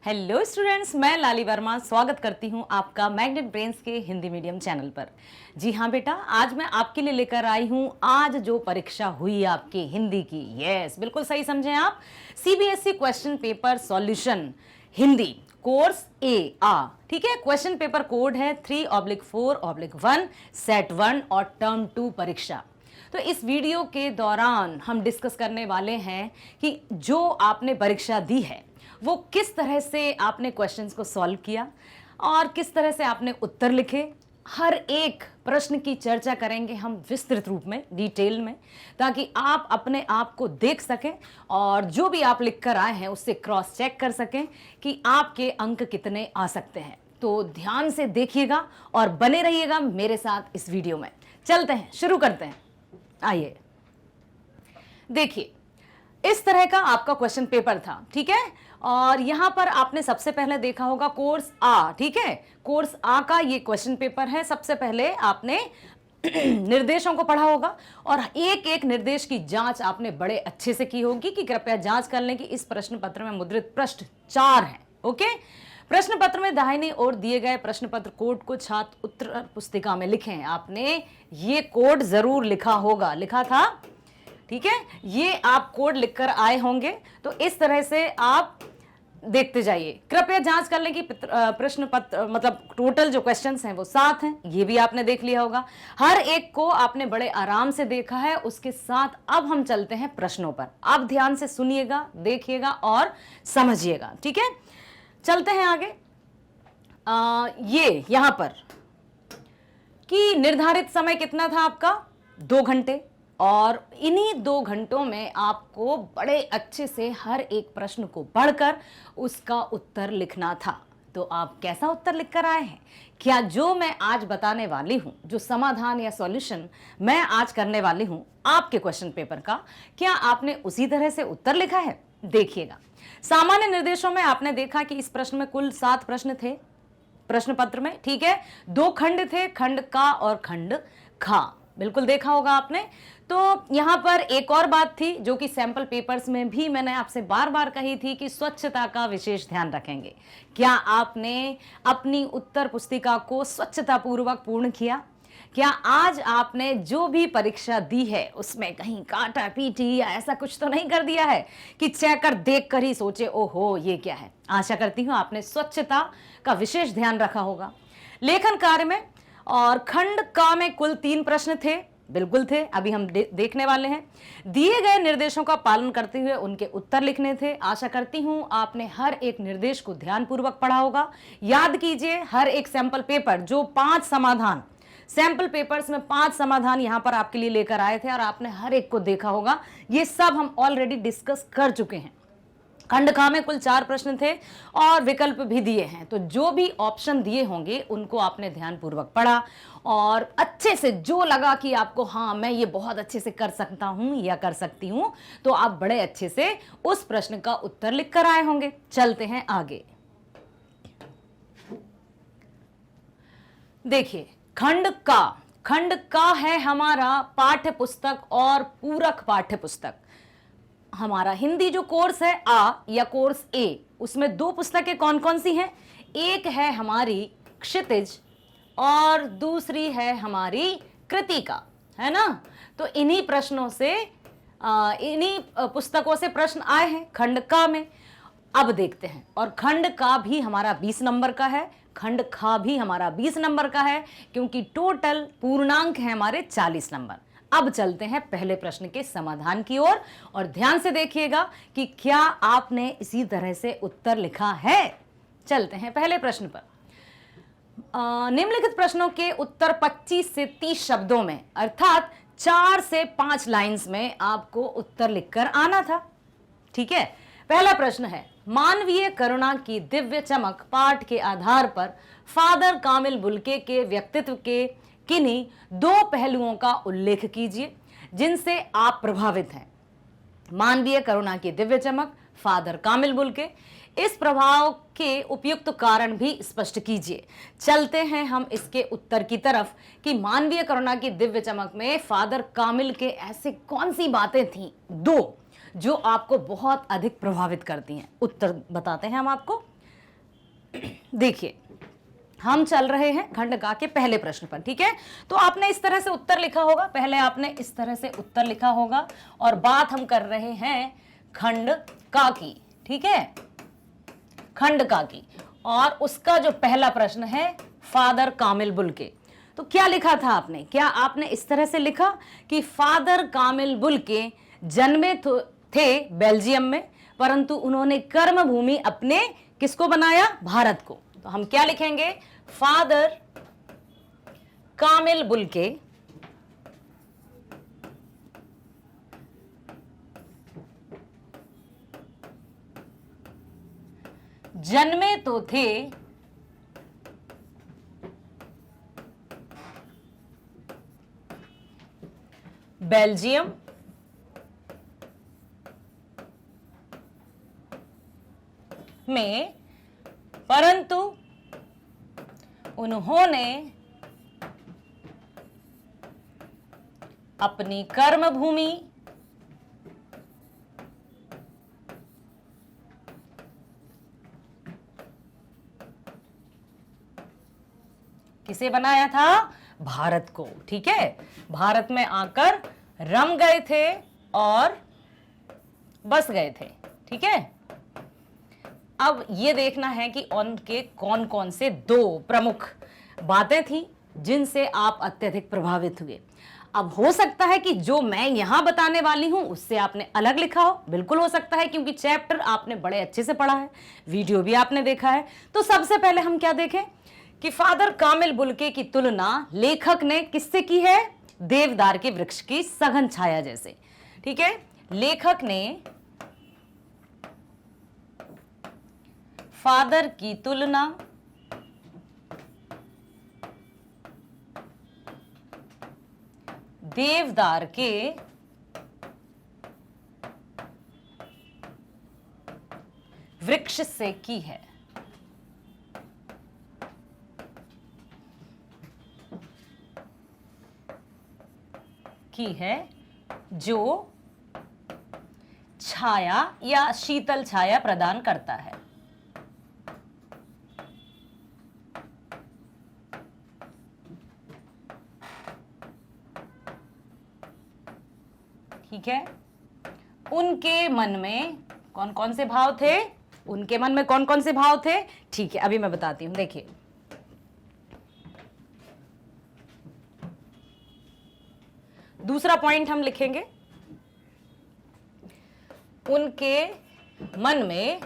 Hello students, मैं लाली वर्मा स्वागत करती हूं आपका मैग्नेट ब्रेन्स के हिंदी मीडियम चैनल पर। जी हाँ बेटा, आज मैं आपके लिए लेकर आई हूं आज जो परीक्षा हुई आपकी हिंदी की। यस, बिल्कुल सही समझे आप। CBSE question paper solution Hindi course A आ, ठीक है। क्वेश्चन पेपर कोड है 3/4/1 सेट 1 और टर्म 2 परीक्षा। तो इस वीडियो के दौरान हम डिस्कस करने वाले हैं कि जो आपने परीक्षा दी है वो किस तरह से आपने क्वेश्चंस को सॉल्व किया और किस तरह से आपने उत्तर लिखे। हर एक प्रश्न की चर्चा करेंगे हम विस्तृत रूप में, डिटेल में, ताकि आप अपने आप को देख सकें और जो भी आप लिख कर आए हैं उससे क्रॉस चेक कर सकें कि आपके अंक कितने आ सकते हैं। तो ध्यान से देखिएगा और बने रहिएगा मेरे साथ इस वीडियो में। चलते हैं, शुरू करते हैं। आइए देखिए, इस तरह का आपका क्वेश्चन पेपर था, ठीक है। और यहां पर आपने सबसे पहले देखा होगा कोर्स आ, ठीक है। कोर्स आ का ये क्वेश्चन पेपर है। सबसे पहले आपने निर्देशों को पढ़ा होगा और एक एक निर्देश की जांच आपने बड़े अच्छे से की होगी कि कृपया जांच कर लें कि इस प्रश्न पत्र में मुद्रित पृष्ठ 4 है। ओके, प्रश्न पत्र में दाहिनी ओर दिए गए प्रश्न पत्र कोड को छात्र उत्तर पुस्तिका में लिखें। आपने ये कोड जरूर लिखा होगा, लिखा था, ठीक है। ये आप कोड लिखकर आए होंगे। तो इस तरह से आप देखते जाइए। कृपया जांच कर लें कि प्रश्न पत्र मतलब टोटल जो क्वेश्चंस हैं वो 7 हैं। ये भी आपने देख लिया होगा। हर एक को आपने बड़े आराम से देखा है। उसके साथ अब हम चलते हैं प्रश्नों पर। आप ध्यान से सुनिएगा, देखिएगा और समझिएगा, ठीक है। चलते हैं आगे। ये यहां पर कि निर्धारित समय कितना था आपका, 2 घंटे। और इन्हीं 2 घंटों में आपको बड़े अच्छे से हर एक प्रश्न को पढ़कर उसका उत्तर लिखना था। तो आप कैसा उत्तर लिखकर आए हैं? क्या जो मैं आज बताने वाली हूं, जो समाधान या सॉल्यूशन मैं आज करने वाली हूं आपके क्वेश्चन पेपर का, क्या आपने उसी तरह से उत्तर लिखा है? देखिएगा, सामान्य निर्देशों में आपने देखा कि इस प्रश्न में कुल 7 प्रश्न थे प्रश्न पत्र में, ठीक है। 2 खंड थे, खंड का और खंड खा, बिल्कुल देखा होगा आपने। तो यहां पर एक और बात थी जो कि सैंपल पेपर्स में भी मैंने आपसे बार बार कही थी कि स्वच्छता का विशेष ध्यान रखेंगे। क्या आपने अपनी उत्तर पुस्तिका को स्वच्छता पूर्वक पूर्ण किया? क्या आज आपने जो भी परीक्षा दी है उसमें कहीं काटा पीटी या ऐसा कुछ तो नहीं कर दिया है कि चेकर देख कर ही सोचे ओहो ये क्या है? आशा करती हूं आपने स्वच्छता का विशेष ध्यान रखा होगा। लेखन कार्य में और खंड का में कुल 3 प्रश्न थे, बिल्कुल थे, अभी हम देखने वाले हैं। दिए गए निर्देशों का पालन करते हुए उनके उत्तर लिखने थे। आशा करती हूं आपने हर एक निर्देश को ध्यानपूर्वक पढ़ा होगा। याद कीजिए, हर एक सैंपल पेपर जो 5 समाधान सैंपल पेपर्स में 5 समाधान यहां पर आपके लिए लेकर आए थे और आपने हर एक को देखा होगा। ये सब हम ऑलरेडी डिस्कस कर चुके हैं। खंड खा में कुल 4 प्रश्न थे और विकल्प भी दिए हैं। तो जो भी ऑप्शन दिए होंगे उनको आपने ध्यानपूर्वक पढ़ा और अच्छे से जो लगा कि आपको हाँ मैं ये बहुत अच्छे से कर सकता हूं या कर सकती हूं, तो आप बड़े अच्छे से उस प्रश्न का उत्तर लिख कर आए होंगे। चलते हैं आगे। देखिए, खंड का है हमारा पाठ्य पुस्तक और पूरक पाठ्य पुस्तक। हमारा हिंदी जो कोर्स है आ या कोर्स ए, उसमें 2 पुस्तकें कौन कौन सी हैं? एक है हमारी क्षितिज और दूसरी है हमारी कृतिका, है ना। तो इन्हीं प्रश्नों से इन्हीं पुस्तकों से प्रश्न आए हैं खंड का में। अब देखते हैं, और खंड का भी हमारा 20 नंबर का है, खंड खा भी हमारा 20 नंबर का है, क्योंकि टोटल पूर्णांक है हमारे 40 नंबर। अब चलते हैं पहले प्रश्न के समाधान की ओर और ध्यान से देखिएगा कि क्या आपने इसी तरह से उत्तर लिखा है। चलते हैं पहले प्रश्न पर। निम्नलिखित प्रश्नों के उत्तर 25 से 30 शब्दों में, अर्थात 4 से 5 लाइंस में आपको उत्तर लिखकर आना था, ठीक है। पहला प्रश्न है, मानवीय करुणा की दिव्य चमक पाठ के आधार पर फादर कामिल बुल्के के व्यक्तित्व के किन्हीं 2 पहलुओं का उल्लेख कीजिए जिनसे आप प्रभावित हैं। मानवीय करुणा की दिव्य चमक, फादर कामिल बुल्के, इस प्रभाव के उपयुक्त कारण भी स्पष्ट कीजिए। चलते हैं हम इसके उत्तर की तरफ कि मानवीय करुणा की दिव्य चमक में फादर कामिल के ऐसे कौन सी बातें थीं 2 जो आपको बहुत अधिक प्रभावित करती हैं। उत्तर बताते हैं हम आपको। देखिए हम चल रहे हैं खंड का के पहले प्रश्न पर, ठीक है। तो आपने इस तरह से उत्तर लिखा होगा, पहले आपने इस तरह से उत्तर लिखा होगा, और बात हम कर रहे हैं खंड का की, ठीक है, खंड का की। और उसका जो पहला प्रश्न है फादर कामिल बुल्के, तो क्या लिखा था आपने? क्या आपने इस तरह से लिखा कि फादर कामिल बुल्के जन्मे थे बेल्जियम में, परंतु उन्होंने कर्म भूमि अपने किसको बनाया? भारत को। तो हम क्या लिखेंगे? फादर कामिल बुल्के जन्मे तो थे बेल्जियम में, परंतु उन्होंने अपनी कर्म भूमि किसे बनाया था? भारत को, ठीक है। भारत में आकर रम गए थे और बस गए थे, ठीक है। अब ये देखना है कि उनके कौन कौन से दो प्रमुख बातें थी जिनसे आप अत्यधिक प्रभावित हुए। अब हो सकता है कि जो मैं यहां बताने वाली हूं उससे आपने अलग लिखा हो, बिल्कुल हो सकता है, क्योंकि चैप्टर आपने बड़े अच्छे से पढ़ा है, वीडियो भी आपने देखा है। तो सबसे पहले हम क्या देखें कि फादर कामिल बुल्के की तुलना लेखक ने किससे की है? देवदार के वृक्ष की सघन छाया जैसे, ठीक है। लेखक ने फादर की तुलना देवदार के वृक्ष से की है। जो छाया या शीतल छाया प्रदान करता है। ठीक है। उनके मन में कौन कौन से भाव थे? उनके मन में कौन कौन से भाव थे? ठीक है, अभी मैं बताती हूं। देखिए, दूसरा पॉइंट हम लिखेंगे, उनके मन में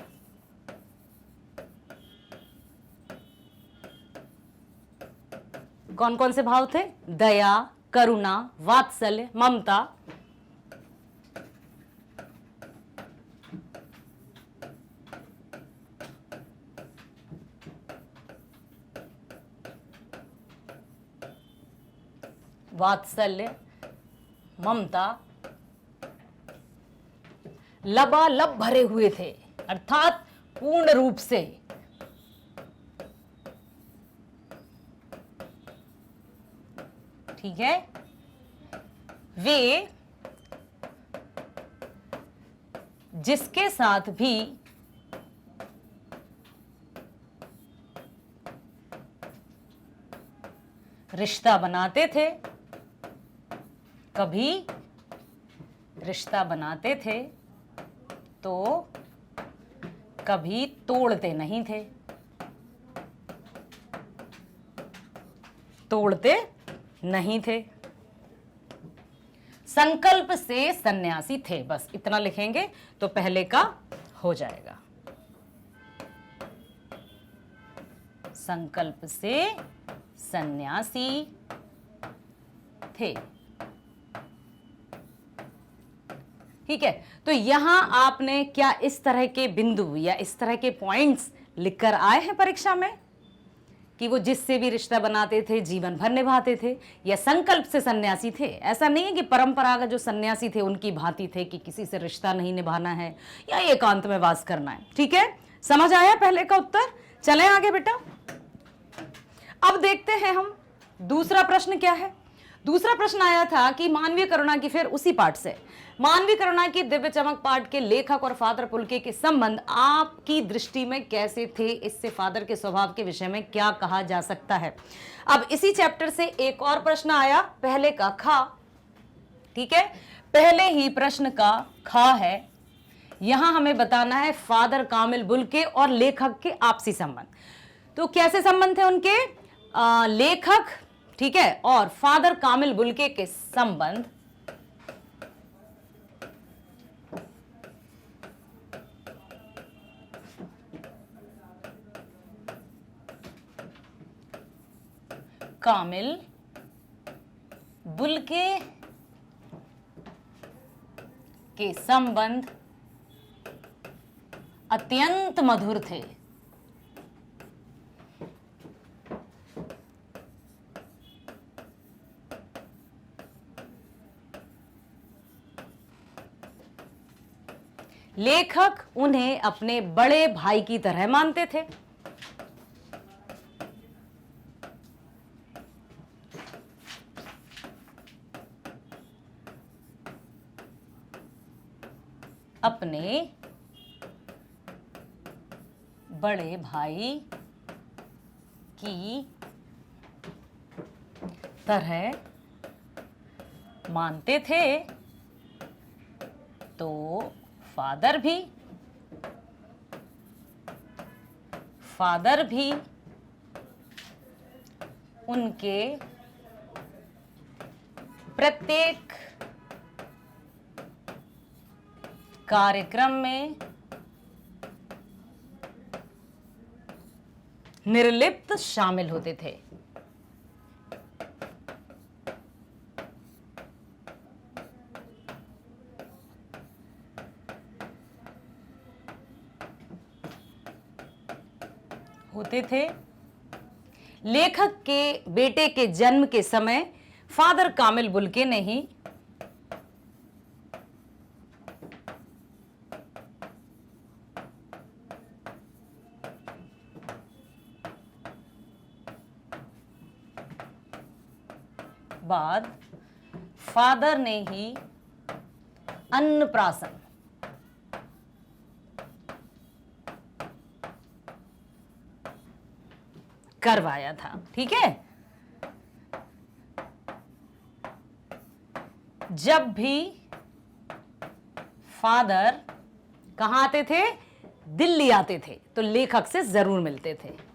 कौन कौन से भाव थे? दया, करुणा, वात्सल्य, ममता। वात्सल्य, ममता लबालब भरे हुए थे, अर्थात पूर्ण रूप से। ठीक है। वे जिसके साथ भी रिश्ता बनाते थे, कभी रिश्ता बनाते थे तो कभी तोड़ते नहीं थे, तोड़ते नहीं थे। संकल्प से सन्यासी थे, बस इतना लिखेंगे तो पहले का हो जाएगा। संकल्प से सन्यासी थे। ठीक है। तो यहां आपने क्या इस तरह के बिंदु या इस तरह के पॉइंट्स लिखकर आए हैं परीक्षा में कि वो जिससे भी रिश्ता बनाते थे जीवन भर निभाते थे, या संकल्प से सन्यासी थे? ऐसा नहीं है कि परंपरागत जो सन्यासी थे उनकी भांति थे कि किसी से रिश्ता नहीं निभाना है या एकांत में वास करना है। ठीक है, समझ आया पहले का उत्तर? चलें आगे बेटा। अब देखते हैं हम दूसरा प्रश्न क्या है। दूसरा प्रश्न आया था कि मानवीय करुणा की, फिर उसी पाठ से, मानवीय करुणा की दिव्य चमक पाठ के लेखक और फादर पुलके के संबंध आपकी दृष्टि में कैसे थे, इससे फादर के स्वभाव के विषय में क्या कहा जा सकता है। अब इसी चैप्टर से एक और प्रश्न आया, पहले का खा, ठीक है, पहले ही प्रश्न का खा है। यहां हमें बताना है फादर कामिल बुल्के और लेखक के आपसी संबंध। तो कैसे संबंध थे उनके? लेखक, ठीक है, और फादर कामिल बुल्के के संबंध कामिल बुल्के के संबंध अत्यंत मधुर थे। लेखक उन्हें अपने बड़े भाई की तरह मानते थे। अपने बड़े भाई की तरह मानते थे। तो फादर भी उनके प्रत्येक कार्यक्रम में निर्लिप्त शामिल होते थे। लेखक के बेटे के जन्म के समय फादर कामिल बुल्के ने ही फादर ने ही अन्नप्राशन करवाया था, ठीक है। जब भी फादर कहां आते थे? दिल्ली आते थे, तो लेखक से जरूर मिलते थे।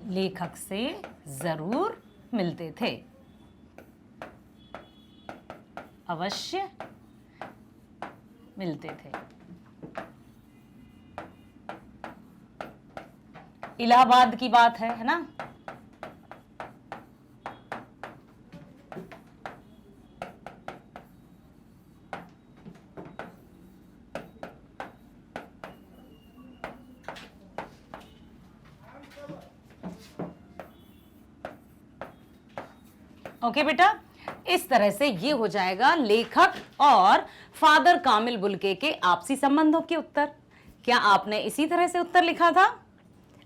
लेखक से जरूर मिलते थे, अवश्य मिलते थे। इलाहाबाद की बात है ना? ओके बेटा, इस तरह से ये हो जाएगा लेखक और फादर कामिल बुल्के के आपसी संबंधों के उत्तर। क्या आपने इसी तरह से उत्तर लिखा था?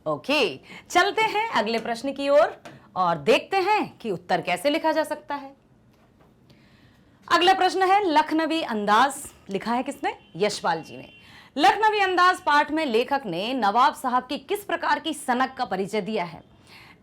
ओके, चलते हैं अगले प्रश्न की ओर और देखते हैं कि उत्तर कैसे लिखा जा सकता है। अगला प्रश्न है लखनवी अंदाज। लिखा है किसने? यशपाल जी ने। लखनवी अंदाज पाठ में लेखक ने नवाब साहब की किस प्रकार की सनक का परिचय दिया है?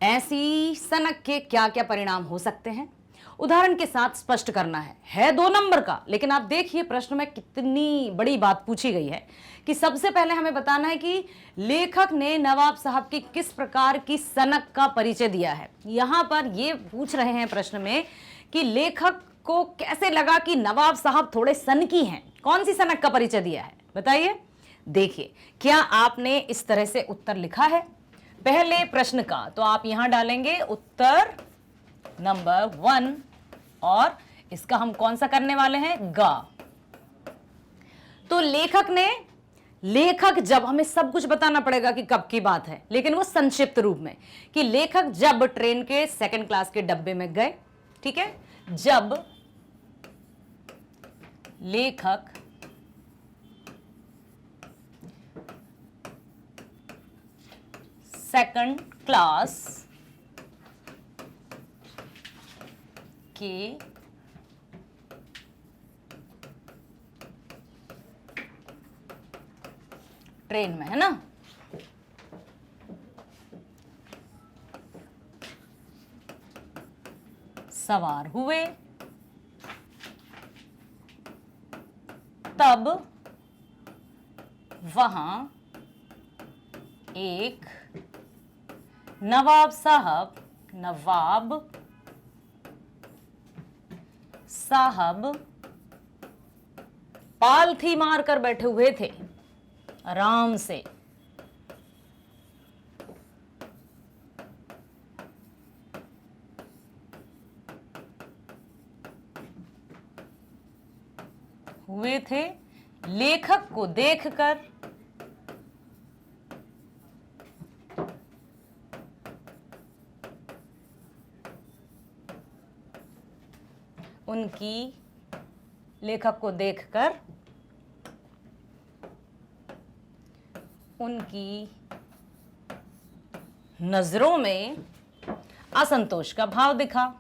ऐसी सनक के क्या क्या परिणाम हो सकते हैं, उदाहरण के साथ स्पष्ट करना है 2 नंबर का। लेकिन आप देखिए प्रश्न में कितनी बड़ी बात पूछी गई है कि सबसे पहले हमें बताना है कि लेखक ने नवाब साहब की किस प्रकार की सनक का परिचय दिया है। यहां पर ये पूछ रहे हैं प्रश्न में कि लेखक को कैसे लगा कि नवाब साहब थोड़े सनकी हैं। कौन सी सनक का परिचय दिया है बताइए। देखिए, क्या आपने इस तरह से उत्तर लिखा है पहले प्रश्न का? तो आप यहां डालेंगे उत्तर नंबर 1 और इसका हम कौन सा करने वाले हैं? गा। तो लेखक ने लेखक जब, हमें सब कुछ बताना पड़ेगा कि कब की बात है, लेकिन वो संक्षिप्त रूप में, कि लेखक जब ट्रेन के सेकंड क्लास के डब्बे में गए, ठीक है, जब लेखक सेकंड क्लास के ट्रेन में, है ना, सवार हुए, तब वहां एक नवाब साहब पालथी मारकर बैठे हुए थे, आराम से। हुए थे, लेखक को देखकर उनकी नजरों में असंतोष का भाव दिखा।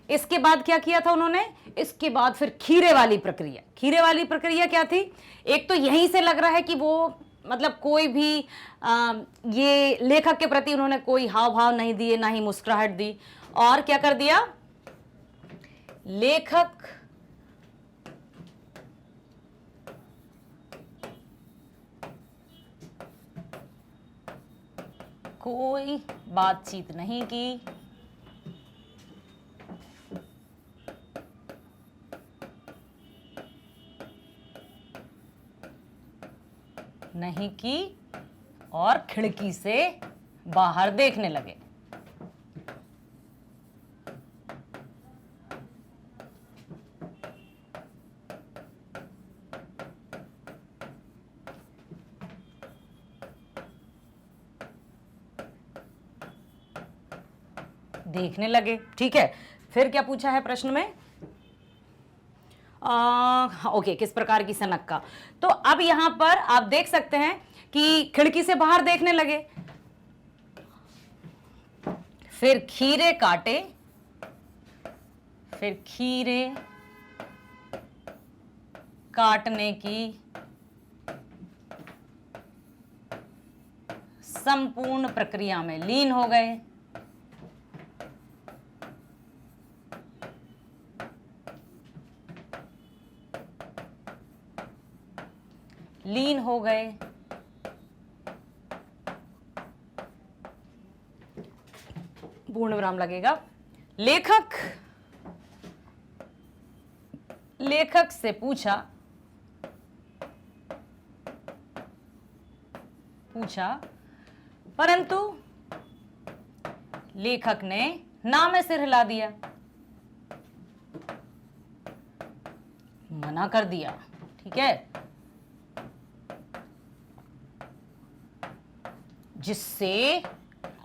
इसके बाद क्या किया था उन्होंने? इसके बाद फिर खीरे वाली प्रक्रिया क्या थी? एक तो यहीं से लग रहा है कि वो मतलब कोई भी ये लेखक के प्रति उन्होंने कोई हाव भाव नहीं दिए, ना ही मुस्कुराहट दी, और क्या कर दिया, लेखक कोई बातचीत नहीं की, और खिड़की से बाहर देखने लगे। ठीक है, फिर क्या पूछा है प्रश्न में? ओके, किस प्रकार की सनक का। तो अब यहां पर आप देख सकते हैं कि खिड़की से बाहर देखने लगे, फिर खीरे काटे, फिर खीरे काटने की संपूर्ण प्रक्रिया में लीन हो गए। पूर्ण विराम लगेगा। लेखक से पूछा, परंतु लेखक ने ना में सिर हिला दिया, मना कर दिया। ठीक है, जिससे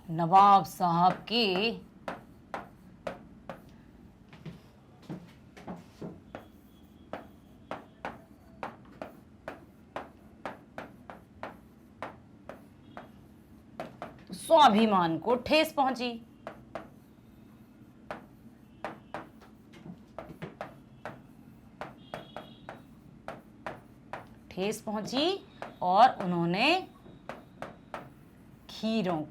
नवाब साहब के स्वाभिमान को ठेस पहुंची। और उन्होंने खीरों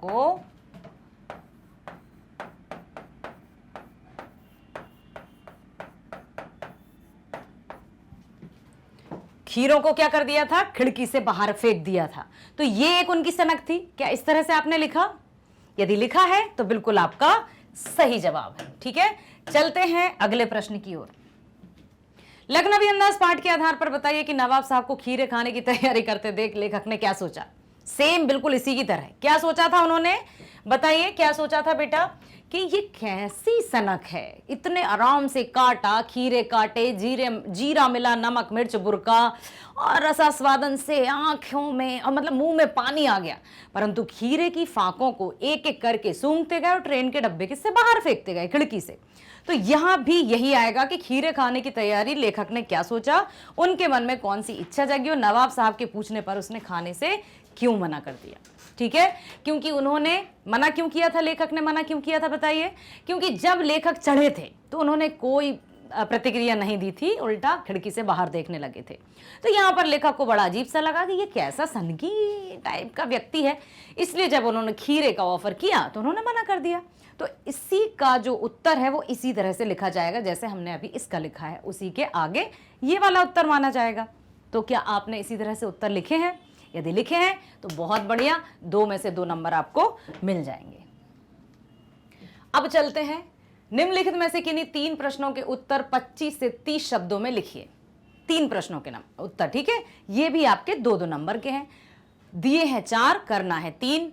को क्या कर दिया था? खिड़की से बाहर फेंक दिया था। तो ये एक उनकी सनक थी। क्या इस तरह से आपने लिखा? यदि लिखा है तो बिल्कुल आपका सही जवाब है। ठीक है, चलते हैं अगले प्रश्न की ओर। लखनवी अंदाज पाठ के आधार पर बताइए कि नवाब साहब को खीरे खाने की तैयारी करते देख लेखक ने क्या सोचा। सेम बिल्कुल इसी की तरह क्या सोचा था उन्होंने, बताइए क्या सोचा था बेटा, कि ये कैसी सनक है, इतने आराम से काटा, खीरे काटे, जीरा मिला, नमक मिर्च बुरका और रसास्वादन से आंखों में और मतलब मुंह में पानी आ गया, परंतु खीरे की फाकों को एक एक करके सूंघते गए और ट्रेन के डब्बे से बाहर फेंकते गए खिड़की से। तो यहां भी यही आएगा कि खीरे खाने की तैयारी लेखक ने क्या सोचा, उनके मन में कौन सी इच्छा जगी और नवाब साहब के पूछने पर उसने खाने से क्यों मना कर दिया। ठीक है, क्योंकि उन्होंने मना क्यों किया था, लेखक ने मना क्यों किया था बताइए, क्योंकि जब लेखक चढ़े थे तो उन्होंने कोई प्रतिक्रिया नहीं दी थी, उल्टा खिड़की से बाहर देखने लगे थे। तो यहाँ पर लेखक को बड़ा अजीब सा लगा कि ये कैसा सनकी टाइप का व्यक्ति है, इसलिए जब उन्होंने खीरे का ऑफर किया तो उन्होंने मना कर दिया। तो इसी का जो उत्तर है वो इसी तरह से लिखा जाएगा जैसे हमने अभी इसका लिखा है, उसी के आगे ये वाला उत्तर माना जाएगा। तो क्या आपने इसी तरह से उत्तर लिखे हैं? यदि लिखे हैं तो बहुत बढ़िया, 2 में से 2 नंबर आपको मिल जाएंगे। अब चलते हैं, निम्नलिखित में से किन्हीं 3 प्रश्नों के उत्तर 25 से 30 शब्दों में लिखिए। 3 प्रश्नों के उत्तर, ठीक है, ये भी आपके 2-2 नंबर के हैं। दिए हैं 4, करना है 3।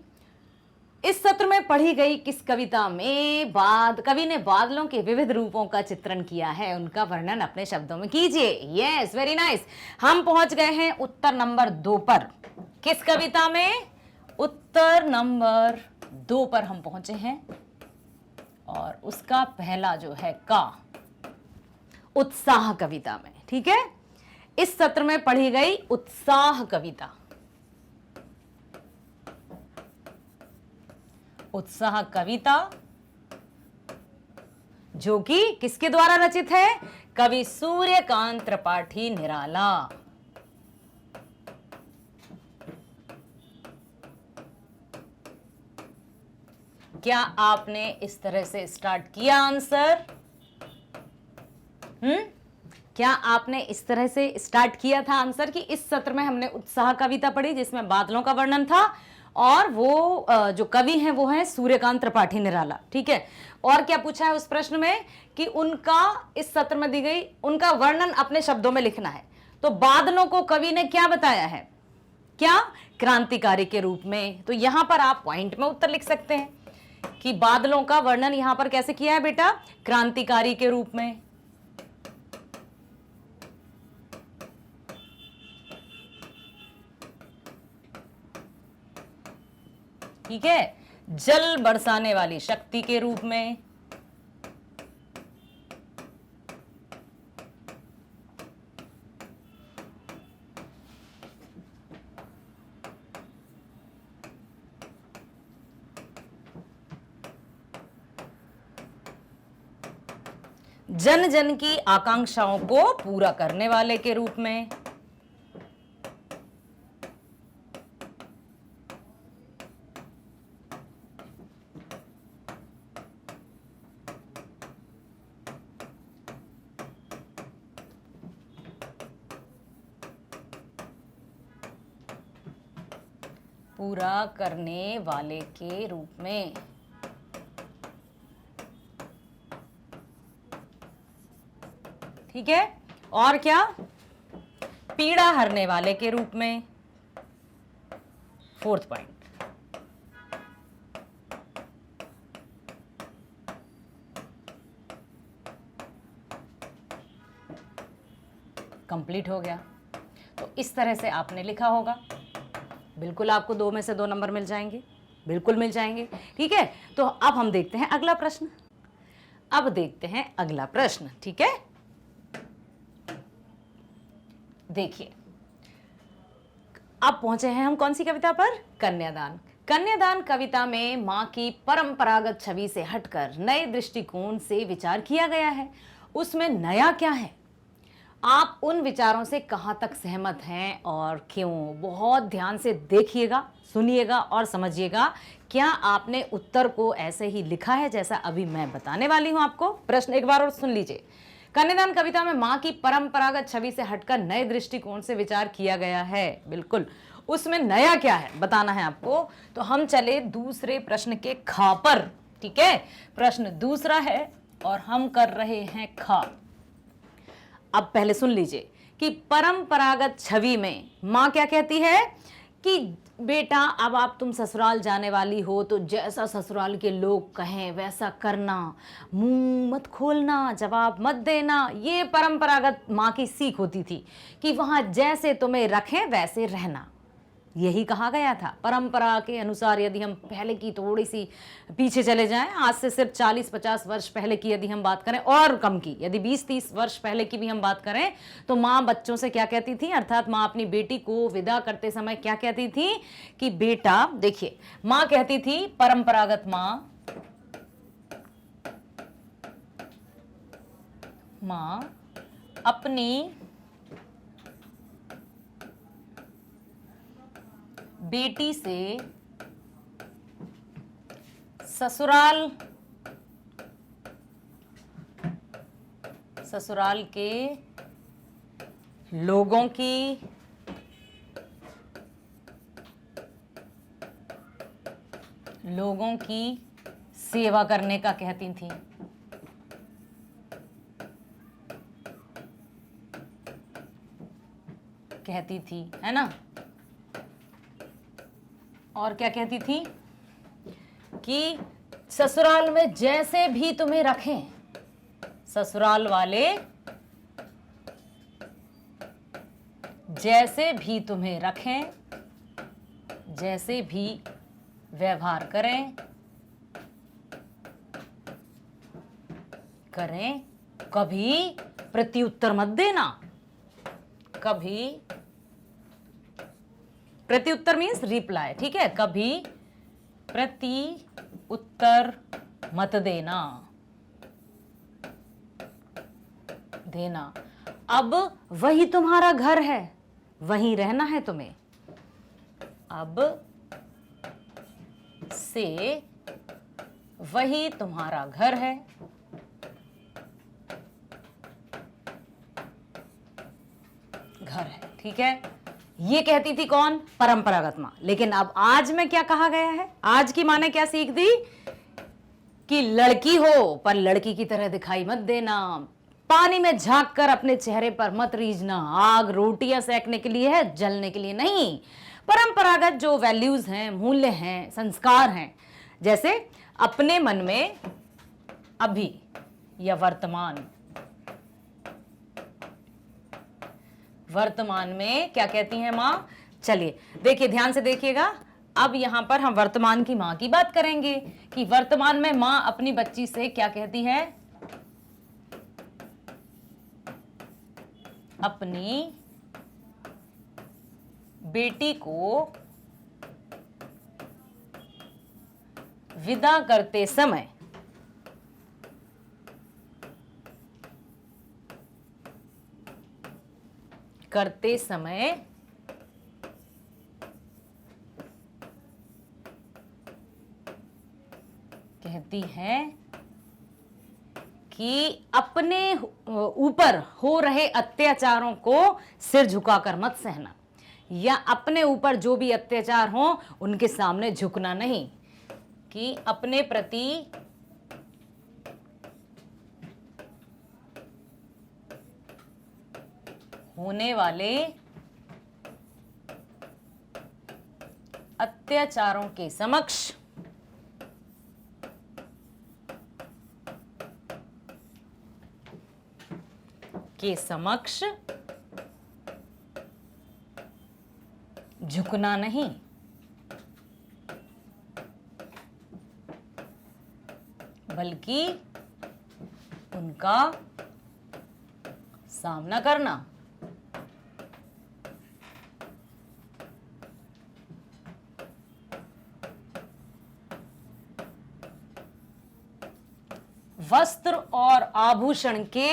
इस सत्र में पढ़ी गई किस कविता में कवि ने बादलों के विविध रूपों का चित्रण किया है, उनका वर्णन अपने शब्दों में कीजिए। Yes, very nice. हम पहुंच गए हैं उत्तर नंबर 2 पर। किस कविता में? उत्तर नंबर 2 पर हम पहुंचे हैं और उसका पहला जो है का, उत्साह कविता में। ठीक है, इस सत्र में पढ़ी गई उत्साह कविता, उत्साह कविता जो कि किसके द्वारा रचित है? कवि सूर्यकांत त्रिपाठी निराला। क्या आपने इस तरह से स्टार्ट किया आंसर? क्या आपने इस तरह से स्टार्ट किया था आंसर कि इस सत्र में हमने उत्साह कविता पढ़ी जिसमें बादलों का वर्णन था और वो जो कवि हैं वो हैं सूर्यकांत त्रिपाठी निराला। ठीक है, और क्या पूछा है उस प्रश्न में कि उनका इस सत्र में दी गई उनका वर्णन अपने शब्दों में लिखना है। तो बादलों को कवि ने क्या बताया है? क्या? क्रांतिकारी के रूप में। तो यहां पर आप पॉइंट में उत्तर लिख सकते हैं कि बादलों का वर्णन यहां पर कैसे किया है बेटा? क्रांतिकारी के रूप में। ठीक है, जल बरसाने वाली शक्ति के रूप में, जन जन की आकांक्षाओं को पूरा करने वाले के रूप में, पूरा करने वाले के रूप में, ठीक है, और क्या? पीड़ा हरने वाले के रूप में, 4th पॉइंट। कंप्लीट हो गया। तो इस तरह से आपने लिखा होगा, बिल्कुल आपको 2 में से 2 नंबर मिल जाएंगे, बिल्कुल मिल जाएंगे। ठीक है, तो अब हम देखते हैं अगला प्रश्न। अब देखते हैं अगला प्रश्न। ठीक है, देखिए अब पहुंचे हैं हम कौन सी कविता पर? कन्यादान। कन्यादान कविता में मां की परंपरागत छवि से हटकर नए दृष्टिकोण से विचार किया गया है। उसमें नया क्या है? आप उन विचारों से कहां तक सहमत हैं और क्यों? बहुत ध्यान से देखिएगा, सुनिएगा और समझिएगा। क्या आपने उत्तर को ऐसे ही लिखा है जैसा अभी मैं बताने वाली हूं आपको? प्रश्न एक बार और सुन लीजिए। कन्यादान कविता में मां की परंपरागत छवि से हटकर नए दृष्टिकोण से विचार किया गया है। बिल्कुल, उसमें नया क्या है बताना है आपको। तो हम चले दूसरे प्रश्न के खा पर। ठीक है, प्रश्न दूसरा है और हम कर रहे हैं खा। अब पहले सुन लीजिए कि परंपरागत छवि में माँ क्या कहती है कि बेटा अब आप तुम ससुराल जाने वाली हो तो जैसा ससुराल के लोग कहें वैसा करना, मुंह मत खोलना, जवाब मत देना। ये परंपरागत माँ की सीख होती थी कि वहां जैसे तुम्हें रखें वैसे रहना, यही कहा गया था। परंपरा के अनुसार यदि हम पहले की थोड़ी सी पीछे चले जाएं, आज से सिर्फ 40-50 वर्ष पहले की यदि हम बात करें, और कम की यदि 20-30 वर्ष पहले की भी हम बात करें, तो माँ बच्चों से क्या कहती थी, अर्थात माँ अपनी बेटी को विदा करते समय क्या कहती थी कि बेटा देखिए, माँ कहती थी, परंपरागत माँ अपनी बेटी से ससुराल के लोगों की सेवा करने का कहती थी, है ना। और क्या कहती थी कि ससुराल में जैसे भी तुम्हें रखें, ससुराल वाले जैसे भी तुम्हें रखें, जैसे भी व्यवहार करें, कभी प्रत्युत्तर मत देना। कभी प्रत्युत्तर मीन्स रिप्लाई, ठीक है। कभी प्रति उत्तर मत देना। अब वही तुम्हारा घर है, वहीं रहना है तुम्हें। अब से वही तुम्हारा घर है। ठीक है, ये कहती थी कौन, परंपरागत मां। लेकिन अब आज में क्या कहा गया है, आज की मां ने क्या सीख दी कि लड़की हो पर लड़की की तरह दिखाई मत देना, पानी में झांक कर अपने चेहरे पर मत रीझना। आग रोटियां सेकने के लिए है, जलने के लिए नहीं। परंपरागत जो वैल्यूज हैं, मूल्य हैं, संस्कार हैं, जैसे अपने मन में अभी या वर्तमान में क्या कहती हैं मां। चलिए देखिए, ध्यान से देखिएगा। अब यहां पर हम वर्तमान की मां की बात करेंगे कि वर्तमान में मां अपनी बच्ची से क्या कहती है, अपनी बेटी को विदा करते समय कहती है कि अपने ऊपर हो रहे अत्याचारों को सिर झुकाकर मत सहना, या अपने ऊपर जो भी अत्याचार हो उनके सामने झुकना नहीं, कि अपने प्रति होने वाले अत्याचारों के समक्ष झुकना नहीं, बल्कि उनका सामना करना। वस्त्र और आभूषण के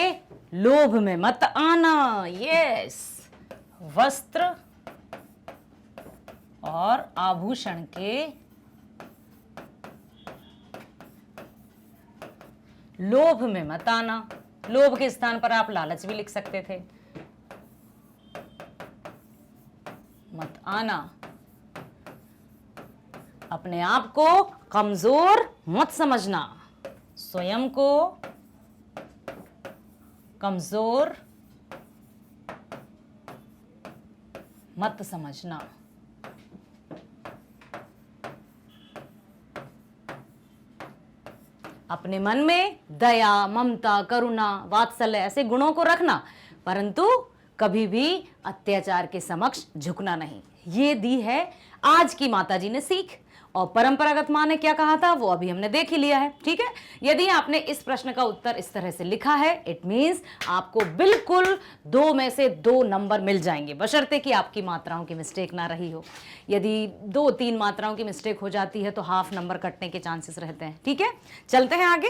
लोभ में मत आना। यस, वस्त्र और आभूषण के लोभ में मत आना। लोभ के स्थान पर आप लालच भी लिख सकते थे। मत आना। अपने आप को कमजोर मत समझना, स्वयं को कमजोर मत समझना। अपने मन में दया, ममता, करुणा, वात्सल्य ऐसे गुणों को रखना, परंतु कभी भी अत्याचार के समक्ष झुकना नहीं। ये दी है आज की माताजी ने सीख, और परंपरागत मां ने क्या कहा था वो अभी हमने देख ही लिया है। ठीक है, यदि आपने इस प्रश्न का उत्तर इस तरह से लिखा है, इट मींस आपको बिल्कुल 2 में से 2 नंबर मिल जाएंगे, बशर्ते कि आपकी मात्राओं की मिस्टेक ना रही हो। यदि 2-3 मात्राओं की मिस्टेक हो जाती है तो हाफ नंबर कटने के चांसेस रहते हैं। ठीक है, चलते हैं आगे।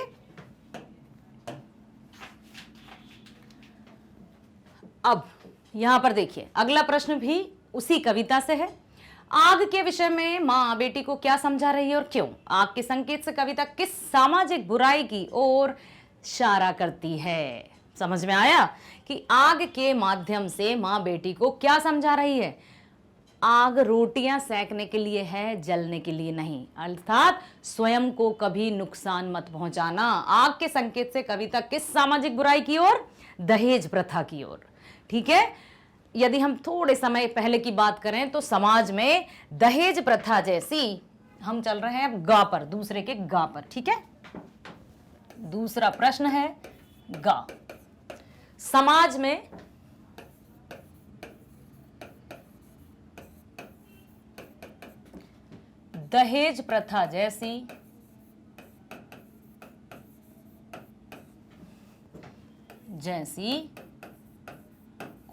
अब यहां पर देखिए, अगला प्रश्न भी उसी कविता से है। आग के विषय में मां बेटी को क्या समझा रही है और क्यों? आग के संकेत से कविता किस सामाजिक बुराई की ओर इशारा करती है? समझ में आया कि आग के माध्यम से मां बेटी को क्या समझा रही है? आग रोटियां सेकने के लिए है, जलने के लिए नहीं, अर्थात स्वयं को कभी नुकसान मत पहुंचाना। आग के संकेत से कविता किस सामाजिक बुराई की ओर? दहेज प्रथा की ओर। ठीक है, यदि हम थोड़े समय पहले की बात करें तो समाज में दहेज प्रथा जैसी, हम चल रहे हैं अब गा पर, दूसरे के गा पर। ठीक है, दूसरा प्रश्न है गा। समाज में दहेज प्रथा जैसी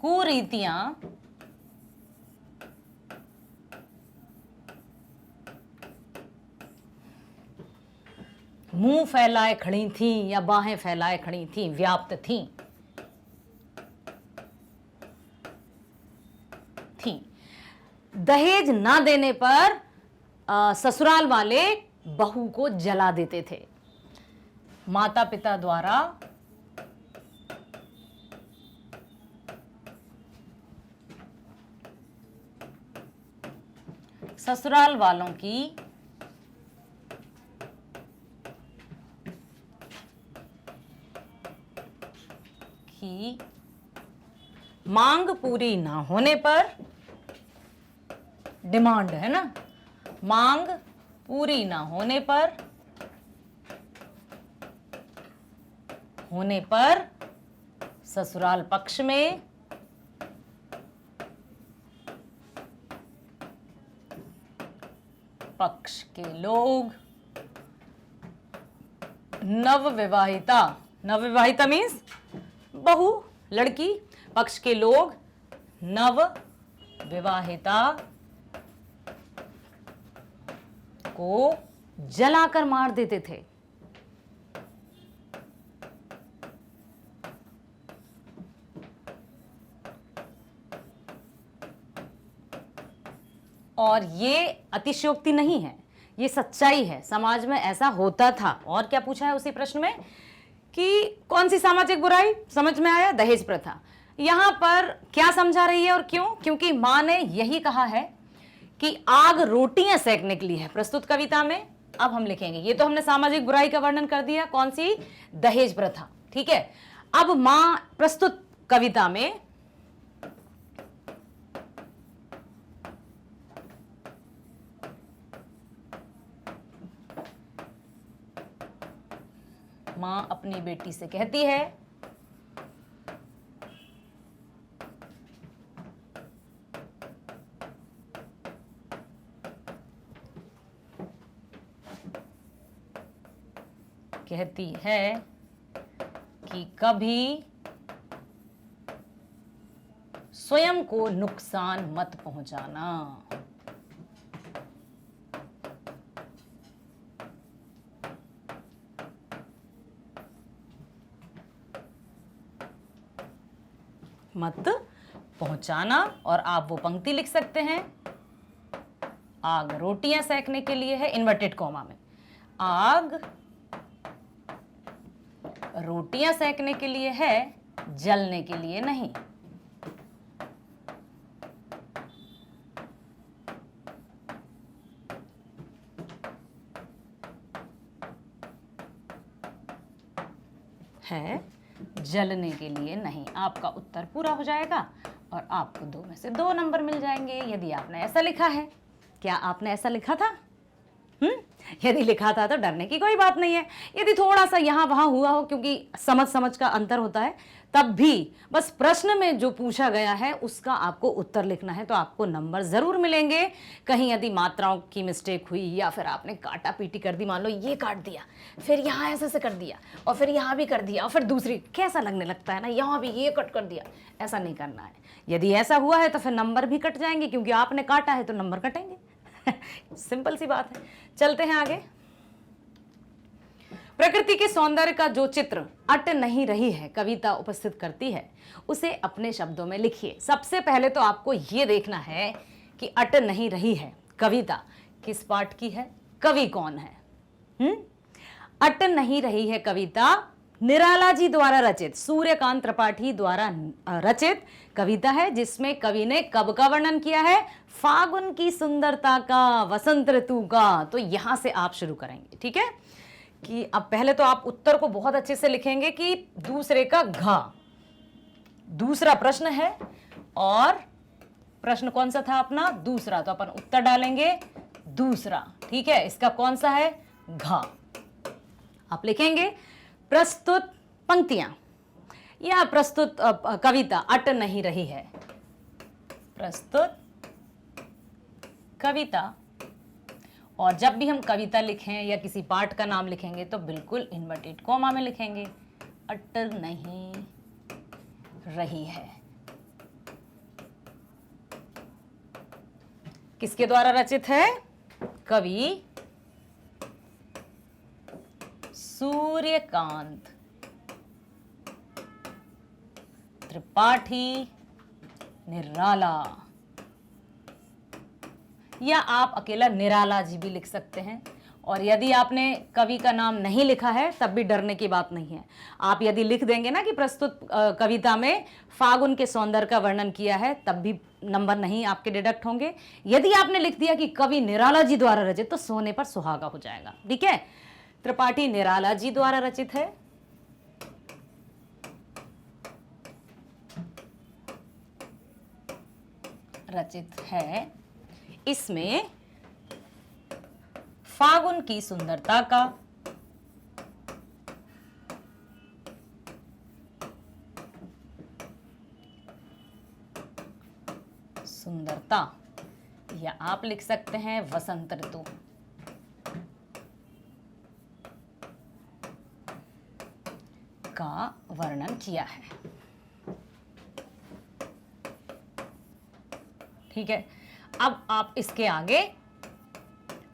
कुरीतियां मुंह फैलाए खड़ी थीं या बाहें फैलाए खड़ी थीं, व्याप्त थीं। दहेज ना देने पर ससुराल वाले बहू को जला देते थे। माता पिता द्वारा ससुराल वालों की मांग पूरी ना होने पर, डिमांड है ना, मांग पूरी ना होने पर ससुराल पक्ष में पक्ष के लोग नवविवाहिता मीन्स बहू, लड़की, पक्ष के लोग नवविवाहिता को जलाकर मार देते थे। और ये अतिशयोक्ति नहीं है, ये सच्चाई है, समाज में ऐसा होता था। और क्या पूछा है उसी प्रश्न में कि कौन सी सामाजिक बुराई? समझ में आया, दहेज प्रथा। यहां पर क्या समझा रही है और क्यों? क्योंकि मां ने यही कहा है कि आग रोटियां सेकने के लिए है प्रस्तुत कविता में। अब हम लिखेंगे, ये तो हमने सामाजिक बुराई का वर्णन कर दिया, कौन सी? दहेज प्रथा। ठीक है, अब मां प्रस्तुत कविता में मां अपनी बेटी से कहती है कि कभी स्वयं को नुकसान मत पहुंचाना। मत पहुंचाना। और आप वो पंक्ति लिख सकते हैं, आग रोटियां सेकने के लिए है, इन्वर्टेड कॉमा में, आग रोटियां सेकने के लिए है, जलने के लिए नहीं। है, जलने के लिए नहीं। आपका उत्तर पूरा हो जाएगा और आपको 2 में से 2 नंबर मिल जाएंगे यदि आपने ऐसा लिखा है। क्या आपने ऐसा लिखा था? यदि लिखा था तो डरने की कोई बात नहीं है। यदि थोड़ा सा यहाँ वहाँ हुआ हो, क्योंकि समझ का अंतर होता है, तब भी बस प्रश्न में जो पूछा गया है उसका आपको उत्तर लिखना है, तो आपको नंबर जरूर मिलेंगे। कहीं यदि मात्राओं की मिस्टेक हुई या फिर आपने काटा पीटी कर दी, मान लो ये काट दिया, फिर यहाँ ऐसे कर दिया और फिर यहाँ भी कर दिया और फिर दूसरी, कैसा लगने लगता है ना, यहाँ भी ये कट कर दिया, ऐसा नहीं करना है। यदि ऐसा हुआ है तो फिर नंबर भी कट जाएंगे, क्योंकि आपने काटा है तो नंबर कटेंगे। सिंपल सी बात है। चलते हैं आगे। प्रकृति के सौंदर्य का जो चित्र अट नहीं रही है कविता उपस्थित करती है, उसे अपने शब्दों में लिखिए। सबसे पहले तो आपको यह देखना है कि अट नहीं रही है कविता किस पाठ की है, कवि कौन है। अट नहीं रही है कविता निराला जी द्वारा रचित, सूर्यकांत त्रिपाठी द्वारा रचित कविता है, जिसमें कवि ने कब का वर्णन किया है? फागुन की सुंदरता का, वसंत ऋतु का। तो यहां से आप शुरू करेंगे, ठीक है। कि अब पहले तो आप उत्तर को बहुत अच्छे से लिखेंगे कि दूसरे का घा, दूसरा प्रश्न है और प्रश्न कौन सा था अपना? दूसरा। तो अपन उत्तर डालेंगे दूसरा, ठीक है। इसका कौन सा है? घा। आप लिखेंगे प्रस्तुत पंक्तियां या प्रस्तुत कविता अट नहीं रही है, प्रस्तुत कविता। और जब भी हम कविता लिखें या किसी पाठ का नाम लिखेंगे तो बिल्कुल इन्वर्टेड कॉमा में लिखेंगे, अट नहीं रही है। किसके द्वारा रचित है? कवि सूर्यकांत त्रिपाठी निराला, या आप अकेला निराला जी भी लिख सकते हैं। और यदि आपने कवि का नाम नहीं लिखा है तब भी डरने की बात नहीं है। आप यदि लिख देंगे ना कि प्रस्तुत कविता में फागुन के सौंदर्य का वर्णन किया है, तब भी नंबर नहीं आपके डिडक्ट होंगे। यदि आपने लिख दिया कि कवि निराला जी द्वारा रचित, तो सोने पर सुहागा हो जाएगा, ठीक है। त्रिपाठी निराला जी द्वारा रचित है। रचित है। इसमें फागुन की सुंदरता का सुंदरता, या आप लिख सकते हैं वसंत ऋतु का वर्णन किया है, ठीक है। अब आप इसके आगे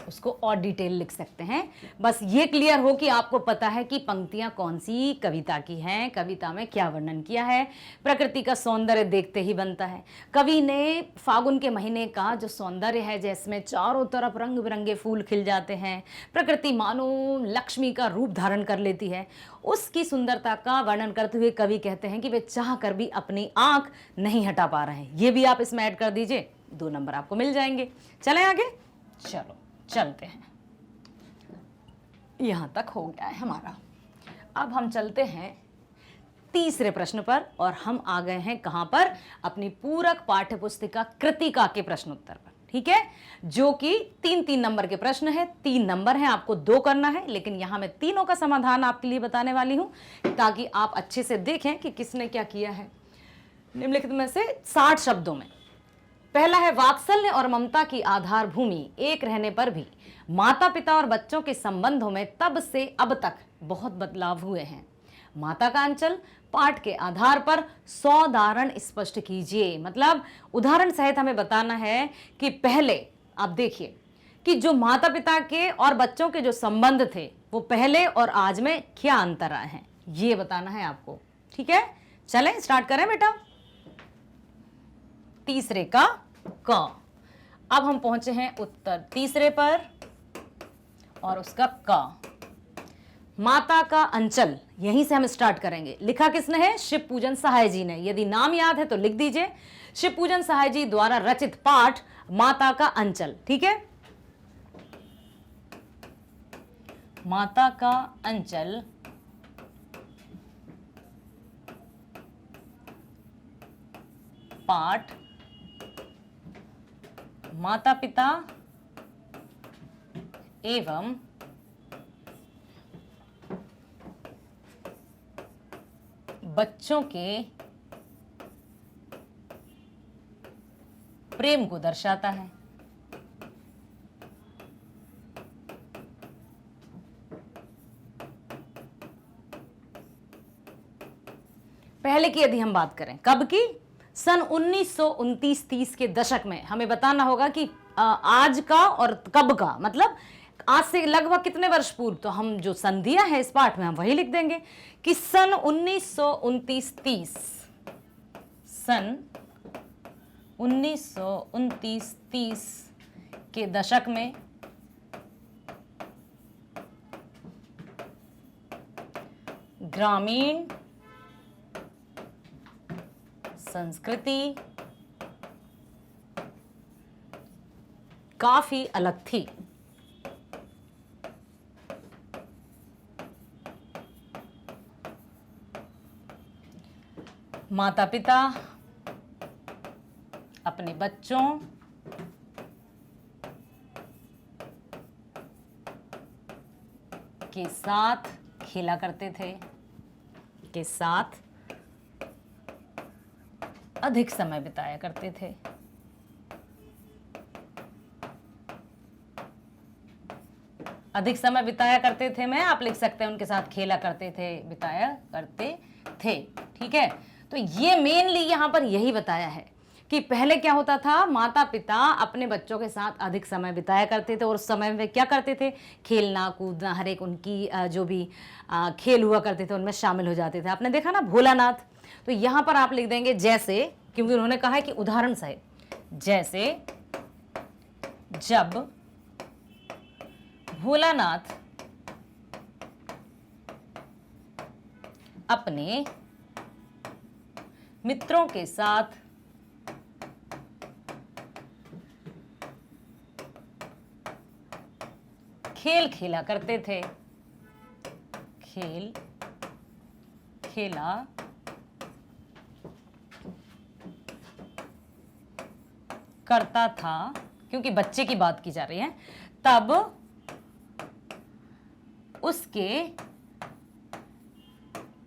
उसको और डिटेल लिख सकते हैं। बस ये क्लियर हो कि आपको पता है कि पंक्तियां कौन सी कविता की हैं, कविता में क्या वर्णन किया है। प्रकृति का सौंदर्य देखते ही बनता है। कवि ने फागुन के महीने का जो सौंदर्य है, जिसमें चारों तरफ रंग बिरंगे फूल खिल जाते हैं, प्रकृति मानो लक्ष्मी का रूप धारण कर लेती है, उसकी सुंदरता का वर्णन करते हुए कवि कहते हैं कि वे चाह कर भी अपनी आंख नहीं हटा पा रहे हैं। ये भी आप इसमें ऐड कर दीजिए, 2 नंबर आपको मिल जाएंगे। चलें आगे, चलो चलते हैं। यहां तक हो गया है हमारा। अब हम चलते हैं तीसरे प्रश्न पर, और हम आ गए हैं कहां पर? अपनी पूरक पाठ्य पुस्तिका कृतिका के प्रश्न उत्तर पर, ठीक है। जो कि 3-3 नंबर के प्रश्न है। 3 नंबर हैं, आपको 2 करना है, लेकिन यहां मैं तीनों का समाधान आपके लिए बताने वाली हूं, ताकि आप अच्छे से देखें कि किसने क्या किया है। निम्नलिखित में से 60 शब्दों में पहला है, वात्सल्य और ममता की आधार भूमि एक रहने पर भी माता पिता और बच्चों के संबंधों में तब से अब तक बहुत बदलाव हुए हैं। माता का अंचल पाठ के आधार पर 100 उदाहरण स्पष्ट कीजिए। मतलब उदाहरण सहित हमें बताना है कि पहले आप देखिए कि जो माता पिता के और बच्चों के जो संबंध थे, वो पहले और आज में क्या अंतर आए हैं, ये बताना है आपको, ठीक है। चलें स्टार्ट करें बेटा। तीसरे का क। अब हम पहुंचे हैं उत्तर तीसरे पर और उसका क। माता का अंचल, यहीं से हम स्टार्ट करेंगे। लिखा किसने है? शिवपूजन सहाय जी ने। यदि नाम याद है तो लिख दीजिए, शिवपूजन सहाय जी द्वारा रचित पाठ माता का अंचल, ठीक है। माता का अंचल पाठ माता पिता एवं बच्चों के प्रेम को दर्शाता है। पहले की यदि हम बात करें, कब की? सन 1929-30 के दशक में। हमें बताना होगा कि आज का और कब का, मतलब आज से लगभग कितने वर्ष पूर्व। तो हम जो सन दिया है इस पाठ में हम वही लिख देंगे कि सन 1929-30, सन 1929-30 के दशक में ग्रामीण संस्कृति काफी अलग थी। माता पिता अपने बच्चों के साथ खेला करते थे, के साथ अधिक समय बिताया करते थे। अधिक समय बिताया करते थे में आप लिख सकते हैं उनके साथ खेला करते थे, बिताया करते थे। ठीक है, तो ये मेनली यहां पर यही बताया है कि पहले क्या होता था, माता पिता अपने बच्चों के साथ अधिक समय बिताया करते थे और उस समय में क्या करते थे, खेलना कूदना, हर एक उनकी जो भी खेल हुआ करते थे उनमें शामिल हो जाते थे। आपने देखा ना भोलानाथ, तो यहां पर आप लिख देंगे जैसे, क्योंकि उन्होंने कहा है कि उदाहरण सहित, जैसे जब भोलानाथ अपने मित्रों के साथ खेल खेला करते थे, खेल खेला करता था, क्योंकि बच्चे की बात की जा रही है, तब उसके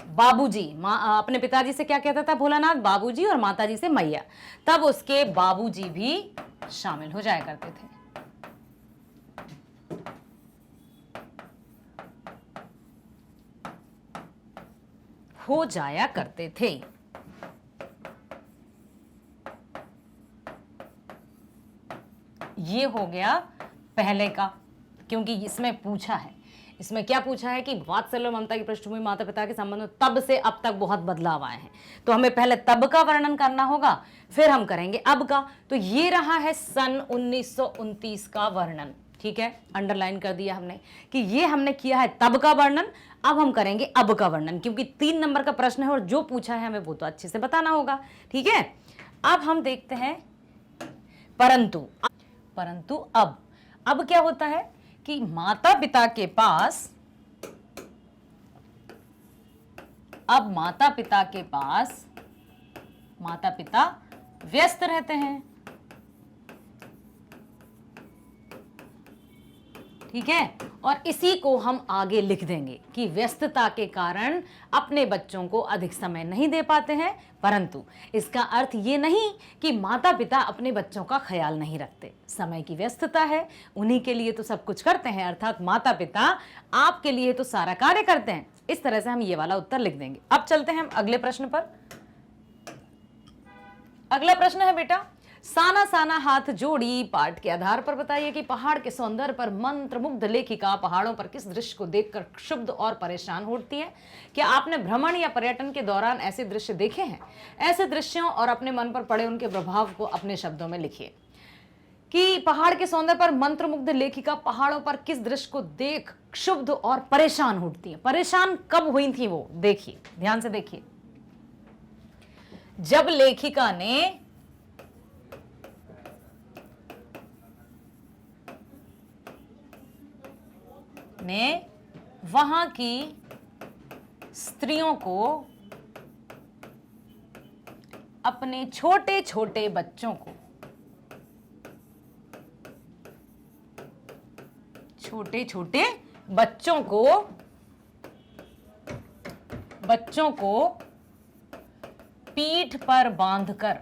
बाबूजी, अपने पिताजी से क्या कहता था भोलानाथ, बाबूजी, और माताजी से मैया, तब उसके बाबूजी भी शामिल हो जाया करते थे। हो जाया करते थे। ये हो गया पहले का, क्योंकि इसमें पूछा है, इसमें क्या पूछा है कि वात्सल्य ममता की पृष्ठभूमि माता पिता के संबंध में तब से अब तक बहुत बदलाव आए हैं। तो हमें पहले तब का वर्णन करना होगा, फिर हम करेंगे अब का। तो ये रहा है सन 1929 का वर्णन। ठीक है, अंडरलाइन कर दिया हमने कि ये हमने किया है तब का वर्णन, अब हम करेंगे अब का वर्णन, क्योंकि 3 नंबर का प्रश्न है और जो पूछा है हमें वो तो अच्छे से बताना होगा। ठीक है, अब हम देखते हैं परंतु अब क्या होता है कि माता पिता के पास, अब माता पिता व्यस्त रहते हैं। ठीक है, और इसी को हम आगे लिख देंगे कि व्यस्तता के कारण अपने बच्चों को अधिक समय नहीं दे पाते हैं, परंतु इसका अर्थ ये नहीं कि माता पिता अपने बच्चों का ख्याल नहीं रखते। समय की व्यस्तता है, उन्हीं के लिए तो सब कुछ करते हैं, अर्थात माता पिता आपके लिए तो सारा कार्य करते हैं। इस तरह से हम ये वाला उत्तर लिख देंगे। अब चलते हैं हम अगले प्रश्न पर। अगला प्रश्न है बेटा, साना साना हाथ जोड़ी पाठ के आधार पर बताइए कि पहाड़ के सौंदर्य पर मंत्रमुग्ध लेखिका पहाड़ों पर किस दृश्य को देखकर क्षुब्ध और परेशान होती है। क्या आपने भ्रमण या पर्यटन के दौरान ऐसे दृश्य देखे हैं? ऐसे दृश्यों और अपने मन पर पड़े उनके प्रभाव को अपने शब्दों में लिखिए। कि पहाड़ के सौंदर्य पर मंत्रमुग्ध लेखिका पहाड़ों पर किस दृश्य को देख क्षुब्ध और परेशान होती है। परेशान कब हुई थी वो, देखिए, ध्यान से देखिए। जब लेखिका ने वहां की स्त्रियों को अपने छोटे छोटे बच्चों को, छोटे छोटे बच्चों को पीठ पर बांधकर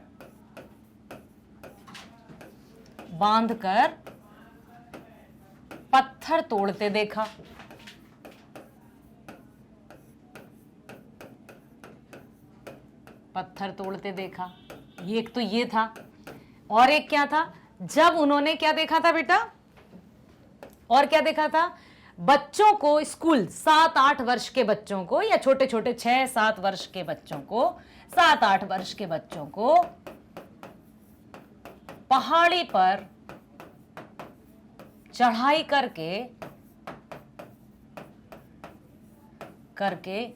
पत्थर तोड़ते देखा। पत्थर तोड़ते देखा, ये एक तो ये था। और एक क्या था, जब उन्होंने क्या देखा था बेटा, और क्या देखा था, बच्चों को स्कूल 7-8 वर्ष के बच्चों को, या छोटे छोटे 6-7 वर्ष के बच्चों को, 7-8 वर्ष के बच्चों को पहाड़ी पर चढ़ाई करके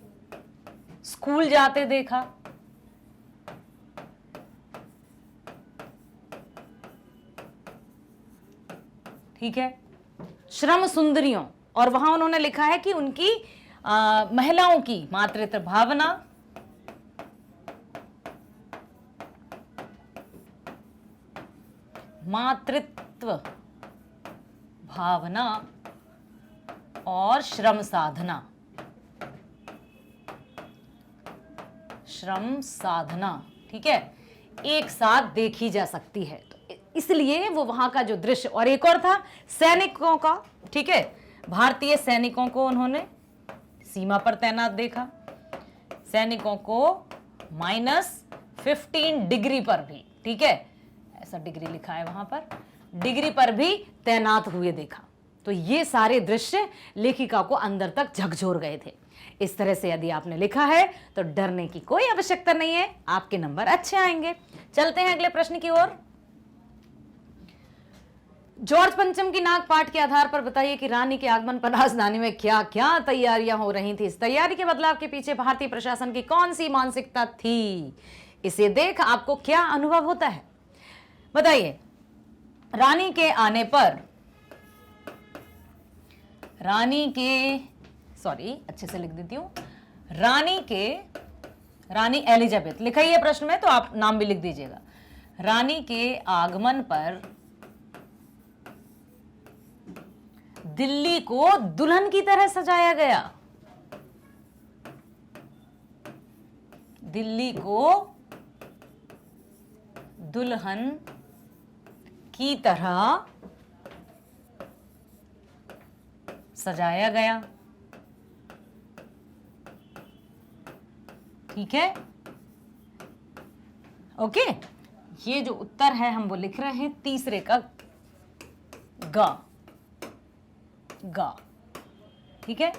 स्कूल जाते देखा। ठीक है, श्रम सुंदरियों, और वहां उन्होंने लिखा है कि उनकी महिलाओं की मातृत्व भावना और श्रम साधना, ठीक है, एक साथ देखी जा सकती है। तो इसलिए वो वहां का जो दृश्य, और एक और था सैनिकों का, ठीक है, भारतीय सैनिकों को उन्होंने सीमा पर तैनात देखा। सैनिकों को -15 डिग्री पर भी, ठीक है, ऐसा डिग्री लिखा है वहां पर, डिग्री पर भी तैनात हुए देखा। तो ये सारे दृश्य लेखिका को अंदर तक झकझोर गए थे। इस तरह से यदि आपने लिखा है तो डरने की कोई आवश्यकता नहीं है, आपके नंबर अच्छे आएंगे। चलते हैं अगले प्रश्न की ओर। जॉर्ज पंचम की नाग पाठ के आधार पर बताइए कि रानी के आगमन पर राजधानी में क्या क्या तैयारियां हो रही थी। इस तैयारी के बदलाव के पीछे भारतीय प्रशासन की कौन सी मानसिकता थी, इसे देख आपको क्या अनुभव होता है, बताइए। रानी के आने पर, अच्छे से लिख देती हूं, रानी एलिजाबेथ लिखा ही है प्रश्न में, तो आप नाम भी लिख दीजिएगा। रानी के आगमन पर दिल्ली को दुल्हन की तरह सजाया गया। दिल्ली को दुल्हन की तरह सजाया गया। ठीक है, ओके। ये जो उत्तर है हम वो लिख रहे हैं तीसरे का गा, ठीक है।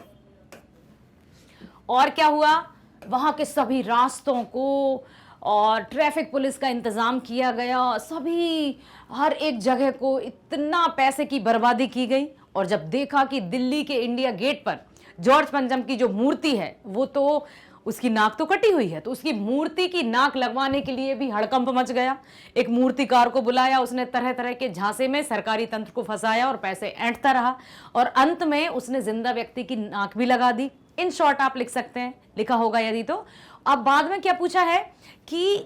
और क्या हुआ, वहां के सभी रास्तों को और ट्रैफिक पुलिस का इंतजाम किया गया, सभी हर एक जगह को इतना पैसे की बर्बादी की गई। और जब देखा कि दिल्ली के इंडिया गेट पर जॉर्ज पंचम की जो मूर्ति है वो तो उसकी नाक तो कटी हुई है, तो उसकी मूर्ति की नाक लगवाने के लिए भी हड़कंप मच गया। एक मूर्तिकार को बुलाया, उसने तरह तरह के झांसे में सरकारी तंत्र को फंसाया और पैसे ऐंठता रहा, और अंत में उसने जिंदा व्यक्ति की नाक भी लगा दी। इन शॉर्ट आप लिख सकते हैं, लिखा होगा यदि तो। अब बाद में क्या पूछा है कि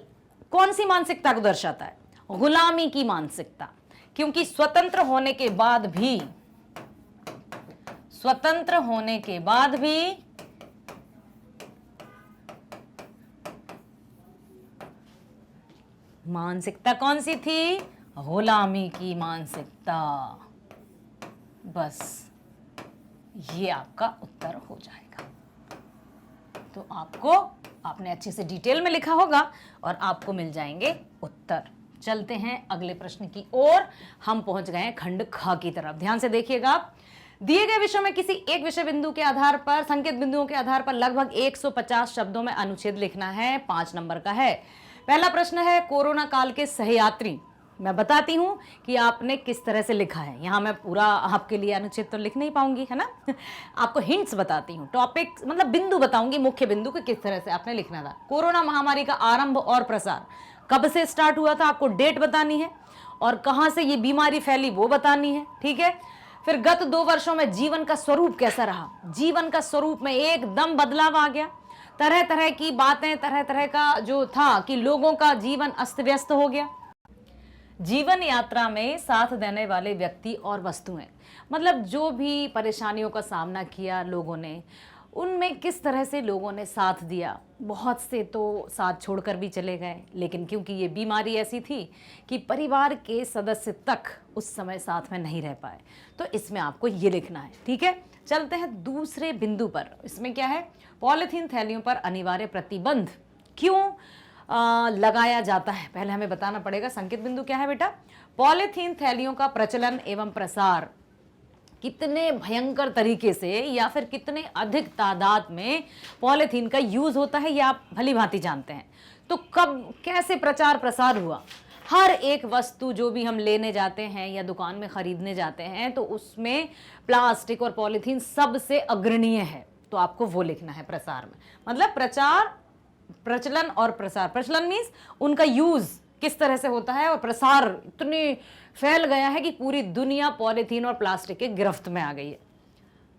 कौन सी मानसिकता को दर्शाता है, गुलामी की मानसिकता, क्योंकि स्वतंत्र होने के बाद भी मानसिकता कौन सी थी, गुलामी की मानसिकता। बस ये आपका उत्तर हो जाएगा। तो आपने अच्छे से डिटेल में लिखा होगा और आपको मिल जाएंगे उत्तर। चलते हैं अगले प्रश्न की ओर। हम पहुंच गए हैं खंड ख की तरफ। ध्यान से देखिएगा आप। दिए गए विषय में किसी एक विषय बिंदु के आधार पर, संकेत बिंदुओं के आधार पर लगभग 150 शब्दों में अनुच्छेद लिखना है। 5 नंबर का है। पहला प्रश्न है, कोरोना काल के सहयात्री। मैं बताती हूं कि आपने किस तरह से लिखा है। यहां मैं पूरा आपके लिए अनुच्छेद तो लिख नहीं पाऊंगी, है ना। आपको हिंट्स बताती हूं, टॉपिक मतलब बिंदु बताऊंगी, मुख्य बिंदु को किस तरह से आपने लिखना था। कोरोना महामारी का आरंभ और प्रसार कब से स्टार्ट हुआ था, आपको डेट बतानी है, और कहां से ये बीमारी फैली वो बतानी है। ठीक है। फिर गत 2 वर्षों में जीवन का स्वरूप कैसा रहा, जीवन का स्वरूप में एकदम बदलाव आ गया। तरह तरह की बातें, तरह तरह का जो था कि लोगों का जीवन अस्त व्यस्त हो गया। जीवन यात्रा में साथ देने वाले व्यक्ति और वस्तुएं, मतलब जो भी परेशानियों का सामना किया लोगों ने, उनमें किस तरह से लोगों ने साथ दिया। बहुत से तो साथ छोड़कर भी चले गए, लेकिन क्योंकि ये बीमारी ऐसी थी कि परिवार के सदस्य तक उस समय साथ में नहीं रह पाए, तो इसमें आपको ये लिखना है। ठीक है, चलते हैं दूसरे बिंदु पर। इसमें क्या है, पॉलीथीन थैलियों पर अनिवार्य प्रतिबंध क्यों लगाया जाता है। पहले हमें बताना पड़ेगा संकेत बिंदु क्या है बेटा। पॉलीथीन थैलियों का प्रचलन एवं प्रसार कितने भयंकर तरीके से या फिर कितने अधिक तादाद में पॉलीथीन का यूज होता है, ये आप भली भांति जानते हैं। तो कब कैसे प्रचार प्रसार हुआ, हर एक वस्तु जो भी हम लेने जाते हैं या दुकान में खरीदने जाते हैं तो उसमें प्लास्टिक और पॉलीथीन सबसे अग्रणीय है, तो आपको वो लिखना है प्रसार में। मतलब प्रचार, प्रचलन और प्रसार। प्रचलन मीन्स उनका यूज किस तरह से होता है, और प्रसार इतनी फैल गया है कि पूरी दुनिया पॉलीथीन और प्लास्टिक के गिरफ्त में आ गई है।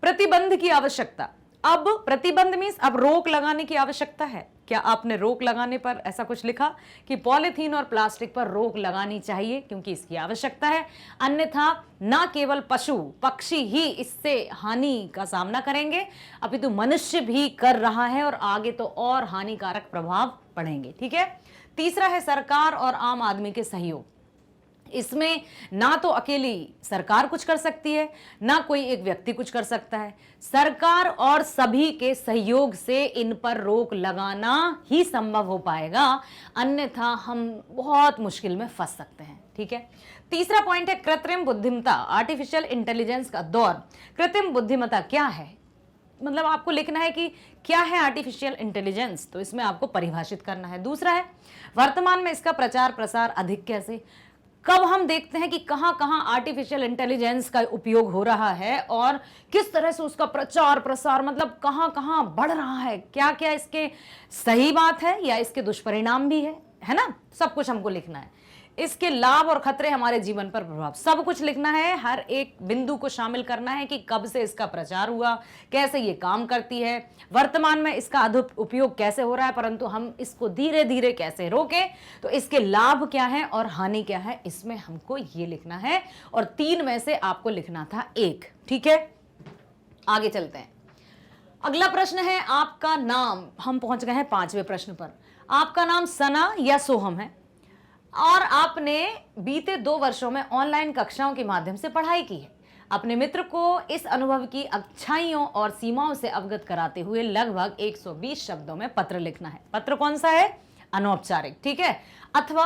प्रतिबंध की आवश्यकता, अब प्रतिबंध मीन्स अब रोक लगाने की आवश्यकता है। क्या आपने रोक लगाने पर ऐसा कुछ लिखा कि पॉलीथीन और प्लास्टिक पर रोक लगानी चाहिए, क्योंकि इसकी आवश्यकता है, अन्यथा न केवल पशु पक्षी ही इससे हानि का सामना करेंगे, अपितु मनुष्य भी कर रहा है और आगे तो और हानिकारक प्रभाव पड़ेंगे। ठीक है, तीसरा है सरकार और आम आदमी के सहयोग। इसमें ना तो अकेली सरकार कुछ कर सकती है, ना कोई एक व्यक्ति कुछ कर सकता है। सरकार और सभी के सहयोग से इन पर रोक लगाना ही संभव हो पाएगा, अन्यथा हम बहुत मुश्किल में फंस सकते हैं। ठीक है, तीसरा पॉइंट है कृत्रिम बुद्धिमत्ता, आर्टिफिशियल इंटेलिजेंस का दौर। कृत्रिम बुद्धिमत्ता क्या है, मतलब आपको लिखना है कि क्या है आर्टिफिशियल इंटेलिजेंस, तो इसमें आपको परिभाषित करना है। दूसरा है वर्तमान में इसका प्रचार प्रसार अधिक कैसे, कब हम देखते हैं कि कहां कहां आर्टिफिशियल इंटेलिजेंस का उपयोग हो रहा है और किस तरह से उसका प्रचार प्रसार, मतलब कहां कहां बढ़ रहा है, क्या क्या इसके सही बात है या इसके दुष्परिणाम भी है ना, सब कुछ हमको लिखना है। इसके लाभ और खतरे, हमारे जीवन पर प्रभाव, सब कुछ लिखना है। हर एक बिंदु को शामिल करना है कि कब से इसका प्रचार हुआ, कैसे ये काम करती है, वर्तमान में इसका अधिक उपयोग कैसे हो रहा है, परंतु हम इसको धीरे धीरे कैसे रोकें, तो इसके लाभ क्या है और हानि क्या है, इसमें हमको ये लिखना है। और 3 में से आपको लिखना था 1। ठीक है, आगे चलते हैं। अगला प्रश्न है आपका नाम, हम पहुंच गए हैं 5वें प्रश्न पर। आपका नाम सना या सोहम है और आपने बीते 2 वर्षों में ऑनलाइन कक्षाओं के माध्यम से पढ़ाई की है। अपने मित्र को इस अनुभव की अच्छाइयों और सीमाओं से अवगत कराते हुए लगभग 120 शब्दों में पत्र लिखना है। पत्र कौन सा है, अनौपचारिक। ठीक है, अथवा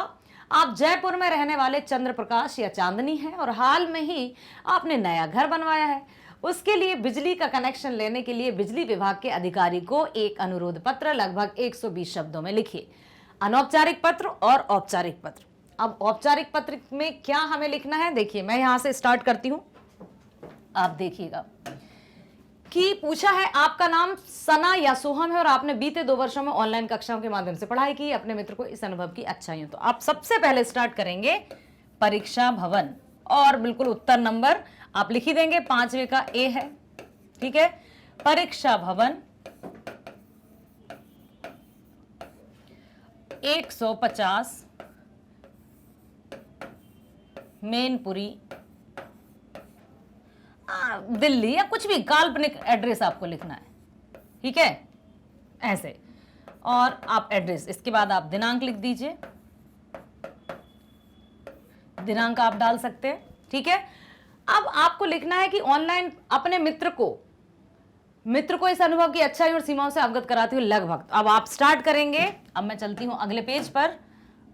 आप जयपुर में रहने वाले चंद्र प्रकाश या चांदनी हैं और हाल में ही आपने नया घर बनवाया है, उसके लिए बिजली का कनेक्शन लेने के लिए बिजली विभाग के अधिकारी को एक अनुरोध पत्र लगभग 120 शब्दों में लिखिए। अनौपचारिक पत्र और औपचारिक पत्र। अब औपचारिक पत्र में क्या हमें लिखना है, देखिए मैं यहां से स्टार्ट करती हूं, आप देखिएगा कि पूछा है आपका नाम सना या सोहम है और आपने बीते 2 वर्षों में ऑनलाइन कक्षाओं के माध्यम से पढ़ाई की, अपने मित्र को इस अनुभव की अच्छाइयों। तो आप सबसे पहले स्टार्ट करेंगे परीक्षा भवन और बिल्कुल उत्तर नंबर आप लिख ही देंगे, 5वें का ए है। ठीक है, परीक्षा भवन 150 मैनपुरी दिल्ली, या कुछ भी काल्पनिक एड्रेस आपको लिखना है। ठीक है, ऐसे, और आप एड्रेस, इसके बाद आप दिनांक लिख दीजिए, दिनांक आप डाल सकते हैं। ठीक है, अब आपको लिखना है कि ऑनलाइन अपने मित्र को इस अनुभव की अच्छाई और सीमाओं से अवगत कराते हुए लगभग। अब आप स्टार्ट करेंगे, अब मैं चलती हूं अगले पेज पर,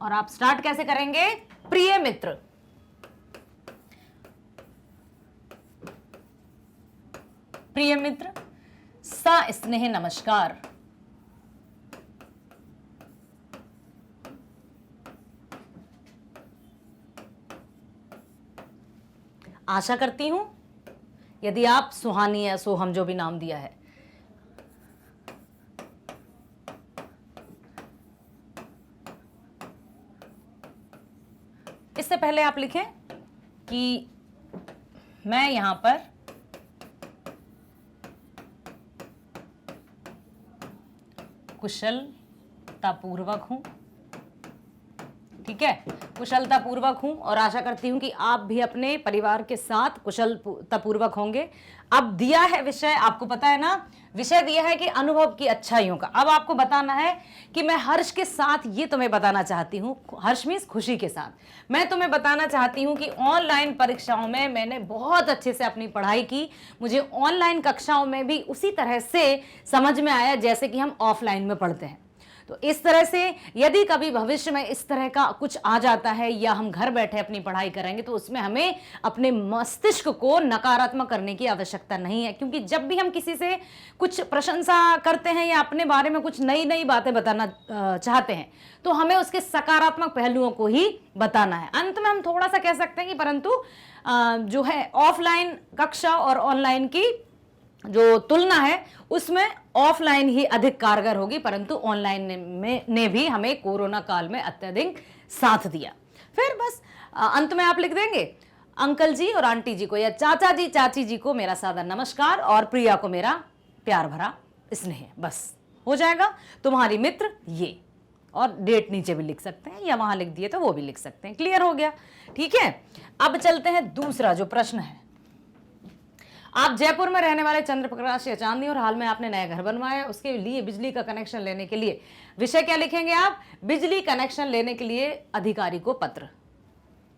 और आप स्टार्ट कैसे करेंगे, प्रिय मित्र, प्रिय मित्र, सा स्नेह नमस्कार। आशा करती हूं यदि आप सुहानी या सोहम जो भी नाम दिया है, इससे पहले आप लिखें कि मैं यहां पर कुशलतापूर्वक हूँ। ठीक है, कुशलतापूर्वक हूँ और आशा करती हूँ कि आप भी अपने परिवार के साथ कुशलतापूर्वक होंगे। अब दिया है विषय, आपको पता है ना, विषय दिया है कि अनुभव की अच्छाइयों का। अब आपको बताना है कि मैं हर्ष के साथ ये तुम्हें बताना चाहती हूँ, हर्ष मीन्स खुशी के साथ मैं तुम्हें बताना चाहती हूँ कि ऑनलाइन परीक्षाओं में मैंने बहुत अच्छे से अपनी पढ़ाई की। मुझे ऑनलाइन कक्षाओं में भी उसी तरह से समझ में आया जैसे कि हम ऑफलाइन में पढ़ते हैं। तो इस तरह से यदि कभी भविष्य में इस तरह का कुछ आ जाता है या हम घर बैठे अपनी पढ़ाई करेंगे तो उसमें हमें अपने मस्तिष्क को नकारात्मक करने की आवश्यकता नहीं है, क्योंकि जब भी हम किसी से कुछ प्रशंसा करते हैं या अपने बारे में कुछ नई नई बातें बताना चाहते हैं तो हमें उसके सकारात्मक पहलुओं को ही बताना है। अंत में हम थोड़ा सा कह सकते हैं कि परंतु जो है ऑफलाइन कक्षा और ऑनलाइन की जो तुलना है उसमें ऑफलाइन ही अधिक कारगर होगी, परंतु ऑनलाइन ने भी हमें कोरोना काल में अत्यधिक साथ दिया। फिर बस अंत में आप लिख देंगे अंकल जी और आंटी जी को या चाचा जी चाची जी को मेरा सादा नमस्कार और प्रिया को मेरा प्यार भरा स्नेह, बस हो जाएगा तुम्हारी मित्र ये। और डेट नीचे भी लिख सकते हैं या वहां लिख दिए तो वो भी लिख सकते हैं। क्लियर हो गया? ठीक है, अब चलते हैं दूसरा जो प्रश्न है। आप जयपुर में रहने वाले चंद्रप्रकाश या चांदनी और हाल में आपने नया घर बनवाया, उसके लिए बिजली का कनेक्शन लेने के लिए विषय क्या लिखेंगे आप? बिजली कनेक्शन लेने के लिए अधिकारी को पत्र।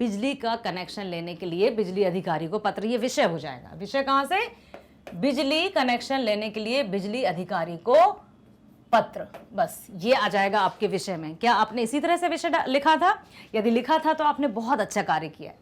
बिजली का कनेक्शन लेने के लिए बिजली अधिकारी को पत्र, ये विषय हो जाएगा। विषय कहां से? बिजली कनेक्शन लेने के लिए बिजली अधिकारी को पत्र, बस ये आ जाएगा आपके विषय में। क्या आपने इसी तरह से विषय लिखा था? यदि लिखा था तो आपने बहुत अच्छा कार्य किया।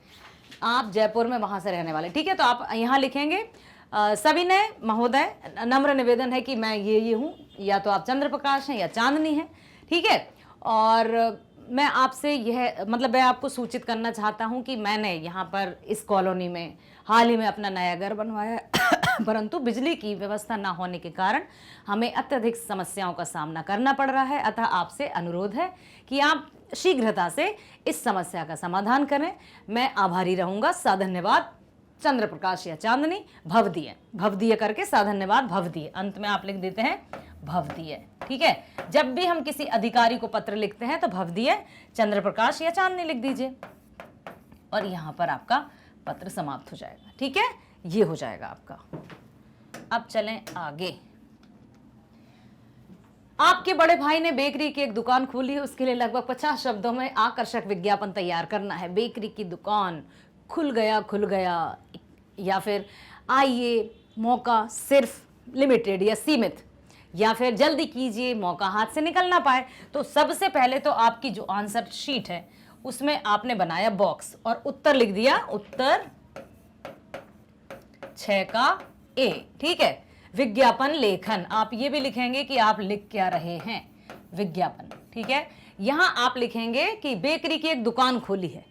आप जयपुर में वहां से रहने वाले, ठीक है, तो आप यहां लिखेंगे सविनय महोदय, नम्र निवेदन है कि मैं ये हूं, या तो आप चंद्रप्रकाश हैं या चांदनी हैं, ठीक है। और मैं आपसे यह मतलब मैं आपको सूचित करना चाहता हूं कि मैंने यहाँ पर इस कॉलोनी में हाल ही में अपना नया घर बनवाया परंतु बिजली की व्यवस्था ना होने के कारण हमें अत्यधिक समस्याओं का सामना करना पड़ रहा है। अतः आपसे अनुरोध है कि आप शीघ्रता से इस समस्या का समाधान करें। मैं आभारी रहूंगा। धन्यवाद चंद्रप्रकाश या चांदनी। भवदीय, भवदीय करके धन्यवाद भवदीय, अंत में आप लिख देते हैं भवदीय, ठीक है। जब भी हम किसी अधिकारी को पत्र लिखते हैं तो भवदीय चंद्रप्रकाश या चांदनी लिख दीजिए और यहां पर आपका पत्र समाप्त हो जाएगा, ठीक है। ये हो जाएगा आपका। अब चलें आगे। आपके बड़े भाई ने बेकरी की एक दुकान खोली है, उसके लिए लगभग 50 शब्दों में आकर्षक विज्ञापन तैयार करना है। बेकरी की दुकान खुल गया, या फिर आइए, मौका सिर्फ लिमिटेड या सीमित, या फिर जल्दी कीजिए, मौका हाथ से निकल ना पाए। तो सबसे पहले तो आपकी जो आंसर शीट है उसमें आपने बनाया बॉक्स और उत्तर लिख दिया, उत्तर 6 का ए, ठीक है। विज्ञापन लेखन, आप ये भी लिखेंगे कि आप लिख क्या रहे हैं, विज्ञापन, ठीक है। यहां आप लिखेंगे कि बेकरी की एक दुकान खोली है,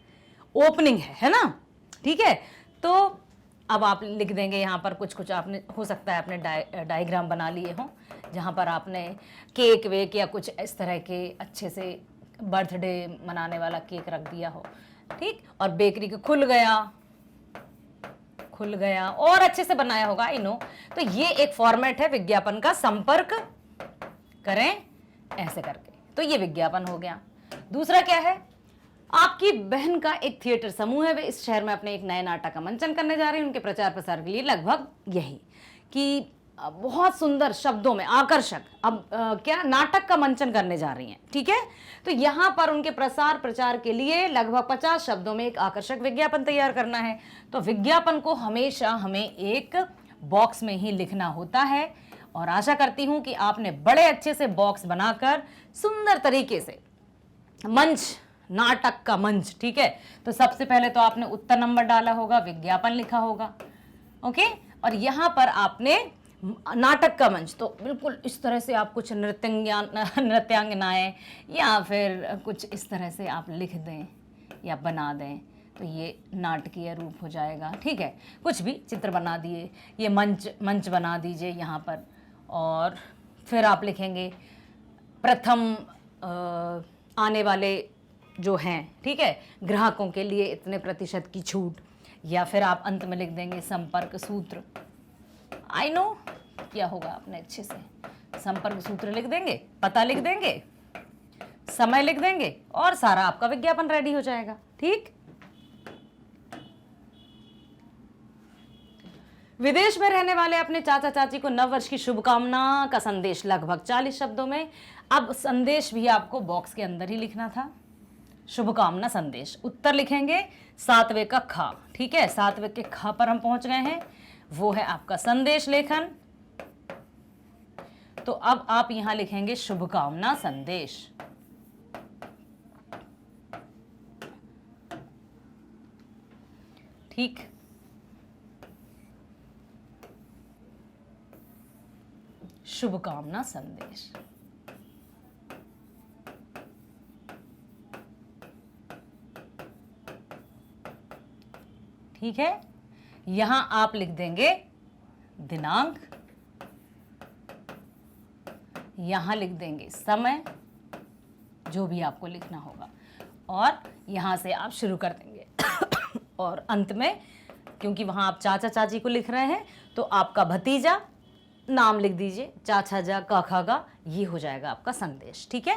ओपनिंग है ना, ठीक है। तो अब आप लिख देंगे यहाँ पर कुछ आपने, हो सकता है आपने डायग्राम बना लिए हों जहाँ पर आपने केक वेक या कुछ इस तरह के अच्छे से बर्थडे मनाने वाला केक रख दिया हो, ठीक। और बेकरी के खुल गया और अच्छे से बनाया होगा, आई नो। तो ये एक फॉर्मेट है विज्ञापन का, संपर्क करें ऐसे करके, तो ये विज्ञापन हो गया। दूसरा क्या है? आपकी बहन का एक थिएटर समूह है, वे इस शहर में अपने एक नए नाटक का मंचन करने जा रही हैं। उनके प्रचार प्रसार के लिए लगभग यही कि बहुत सुंदर शब्दों में आकर्षक क्या नाटक का मंचन करने जा रही हैं, ठीक है। तो यहाँ पर उनके प्रसार प्रचार के लिए लगभग 50 शब्दों में एक आकर्षक विज्ञापन तैयार करना है। तो विज्ञापन को हमेशा हमें एक बॉक्स में ही लिखना होता है और आशा करती हूँ कि आपने बड़े अच्छे से बॉक्स बनाकर सुंदर तरीके से मंच, नाटक का मंच, ठीक है। तो सबसे पहले तो आपने उत्तर नंबर डाला होगा, विज्ञापन लिखा होगा, ओके। और यहाँ पर आपने नाटक का मंच, तो बिल्कुल इस तरह से आप कुछ नृत्यांगनाएं या फिर कुछ इस तरह से आप लिख दें या बना दें तो ये नाटकीय रूप हो जाएगा, ठीक है। कुछ भी चित्र बना दिए, ये मंच बना दीजिए यहाँ पर। और फिर आप लिखेंगे प्रथम आने वाले जो हैं, ठीक है, ग्राहकों के लिए इतने प्रतिशत की छूट, या फिर आप अंत में लिख देंगे संपर्क सूत्र। आई नो क्या होगा, आपने अच्छे से संपर्क सूत्र लिख देंगे, पता लिख देंगे, समय लिख देंगे और सारा आपका विज्ञापन रेडी हो जाएगा। ठीक। विदेश में रहने वाले अपने चाचा चाची को नव वर्ष की शुभकामना का संदेश लगभग 40 शब्दों में। अब संदेश भी आपको बॉक्स के अंदर ही लिखना था। शुभकामना संदेश, उत्तर लिखेंगे 7वें का ख। ठीक है, 7वें के ख पर हम पहुंच गए हैं, वो है आपका संदेश लेखन। तो अब आप यहां लिखेंगे शुभकामना संदेश। ठीक। शुभकामना संदेश। ठीक है, यहां आप लिख देंगे दिनांक, यहां लिख देंगे समय, जो भी आपको लिखना होगा, और यहां से आप शुरू कर देंगे। और अंत में, क्योंकि वहां आप चाचा चाची को लिख रहे हैं, तो आपका भतीजा नाम लिख दीजिए, चाचा जा काका गा, ये हो जाएगा आपका संदेश। ठीक है।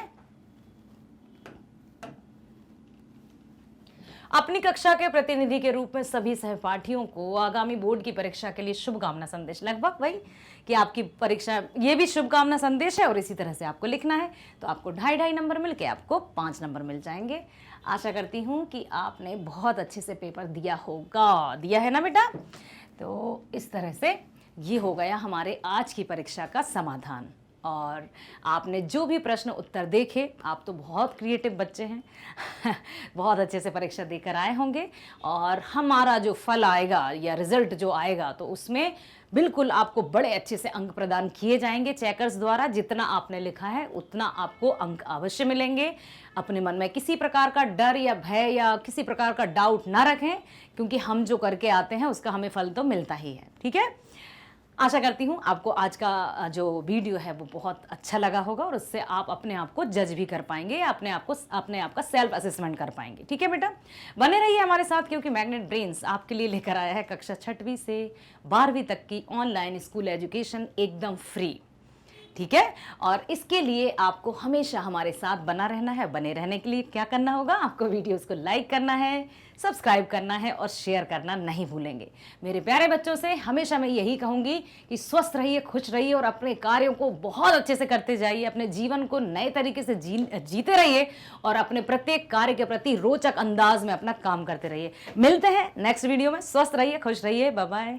अपनी कक्षा के प्रतिनिधि के रूप में सभी सहपाठियों को आगामी बोर्ड की परीक्षा के लिए शुभकामना संदेश, लगभग वही कि आपकी परीक्षा, ये भी शुभकामना संदेश है और इसी तरह से आपको लिखना है। तो आपको 2.5 नंबर मिलके आपको 5 नंबर मिल जाएंगे। आशा करती हूँ कि आपने बहुत अच्छे से पेपर दिया होगा। दिया है ना बेटा? तो इस तरह से ये हो गया हमारे आज की परीक्षा का समाधान। और आपने जो भी प्रश्न उत्तर देखे, आप तो बहुत क्रिएटिव बच्चे हैं बहुत अच्छे से परीक्षा देकर आए होंगे। और हमारा जो फल आएगा या रिजल्ट जो आएगा, तो उसमें बिल्कुल आपको बड़े अच्छे से अंक प्रदान किए जाएंगे चेकर्स द्वारा। जितना आपने लिखा है उतना आपको अंक अवश्य मिलेंगे। अपने मन में किसी प्रकार का डर या भय या किसी प्रकार का डाउट ना रखें, क्योंकि हम जो करके आते हैं उसका हमें फल तो मिलता ही है। ठीक है। आशा करती हूँ आपको आज का जो वीडियो है वो बहुत अच्छा लगा होगा और उससे आप अपने आप को जज भी कर पाएंगे, अपने आप का सेल्फ असेसमेंट कर पाएंगे। ठीक है बेटा, बने रहिए हमारे साथ, क्योंकि मैग्नेट ब्रेन्स आपके लिए लेकर आया है कक्षा 6वीं से 12वीं तक की ऑनलाइन स्कूल एजुकेशन एकदम फ्री। ठीक है। और इसके लिए आपको हमेशा हमारे साथ बना रहना है। बने रहने के लिए क्या करना होगा? आपको वीडियोस को लाइक करना है, सब्सक्राइब करना है और शेयर करना नहीं भूलेंगे। मेरे प्यारे बच्चों से हमेशा मैं यही कहूंगी कि स्वस्थ रहिए, खुश रहिए और अपने कार्यों को बहुत अच्छे से करते जाइए। अपने जीवन को नए तरीके से जीते रहिए और अपने प्रत्येक कार्य के प्रति रोचक अंदाज में अपना काम करते रहिए। मिलते हैं नेक्स्ट वीडियो में। स्वस्थ रहिए, खुश रहिए। Bye bye.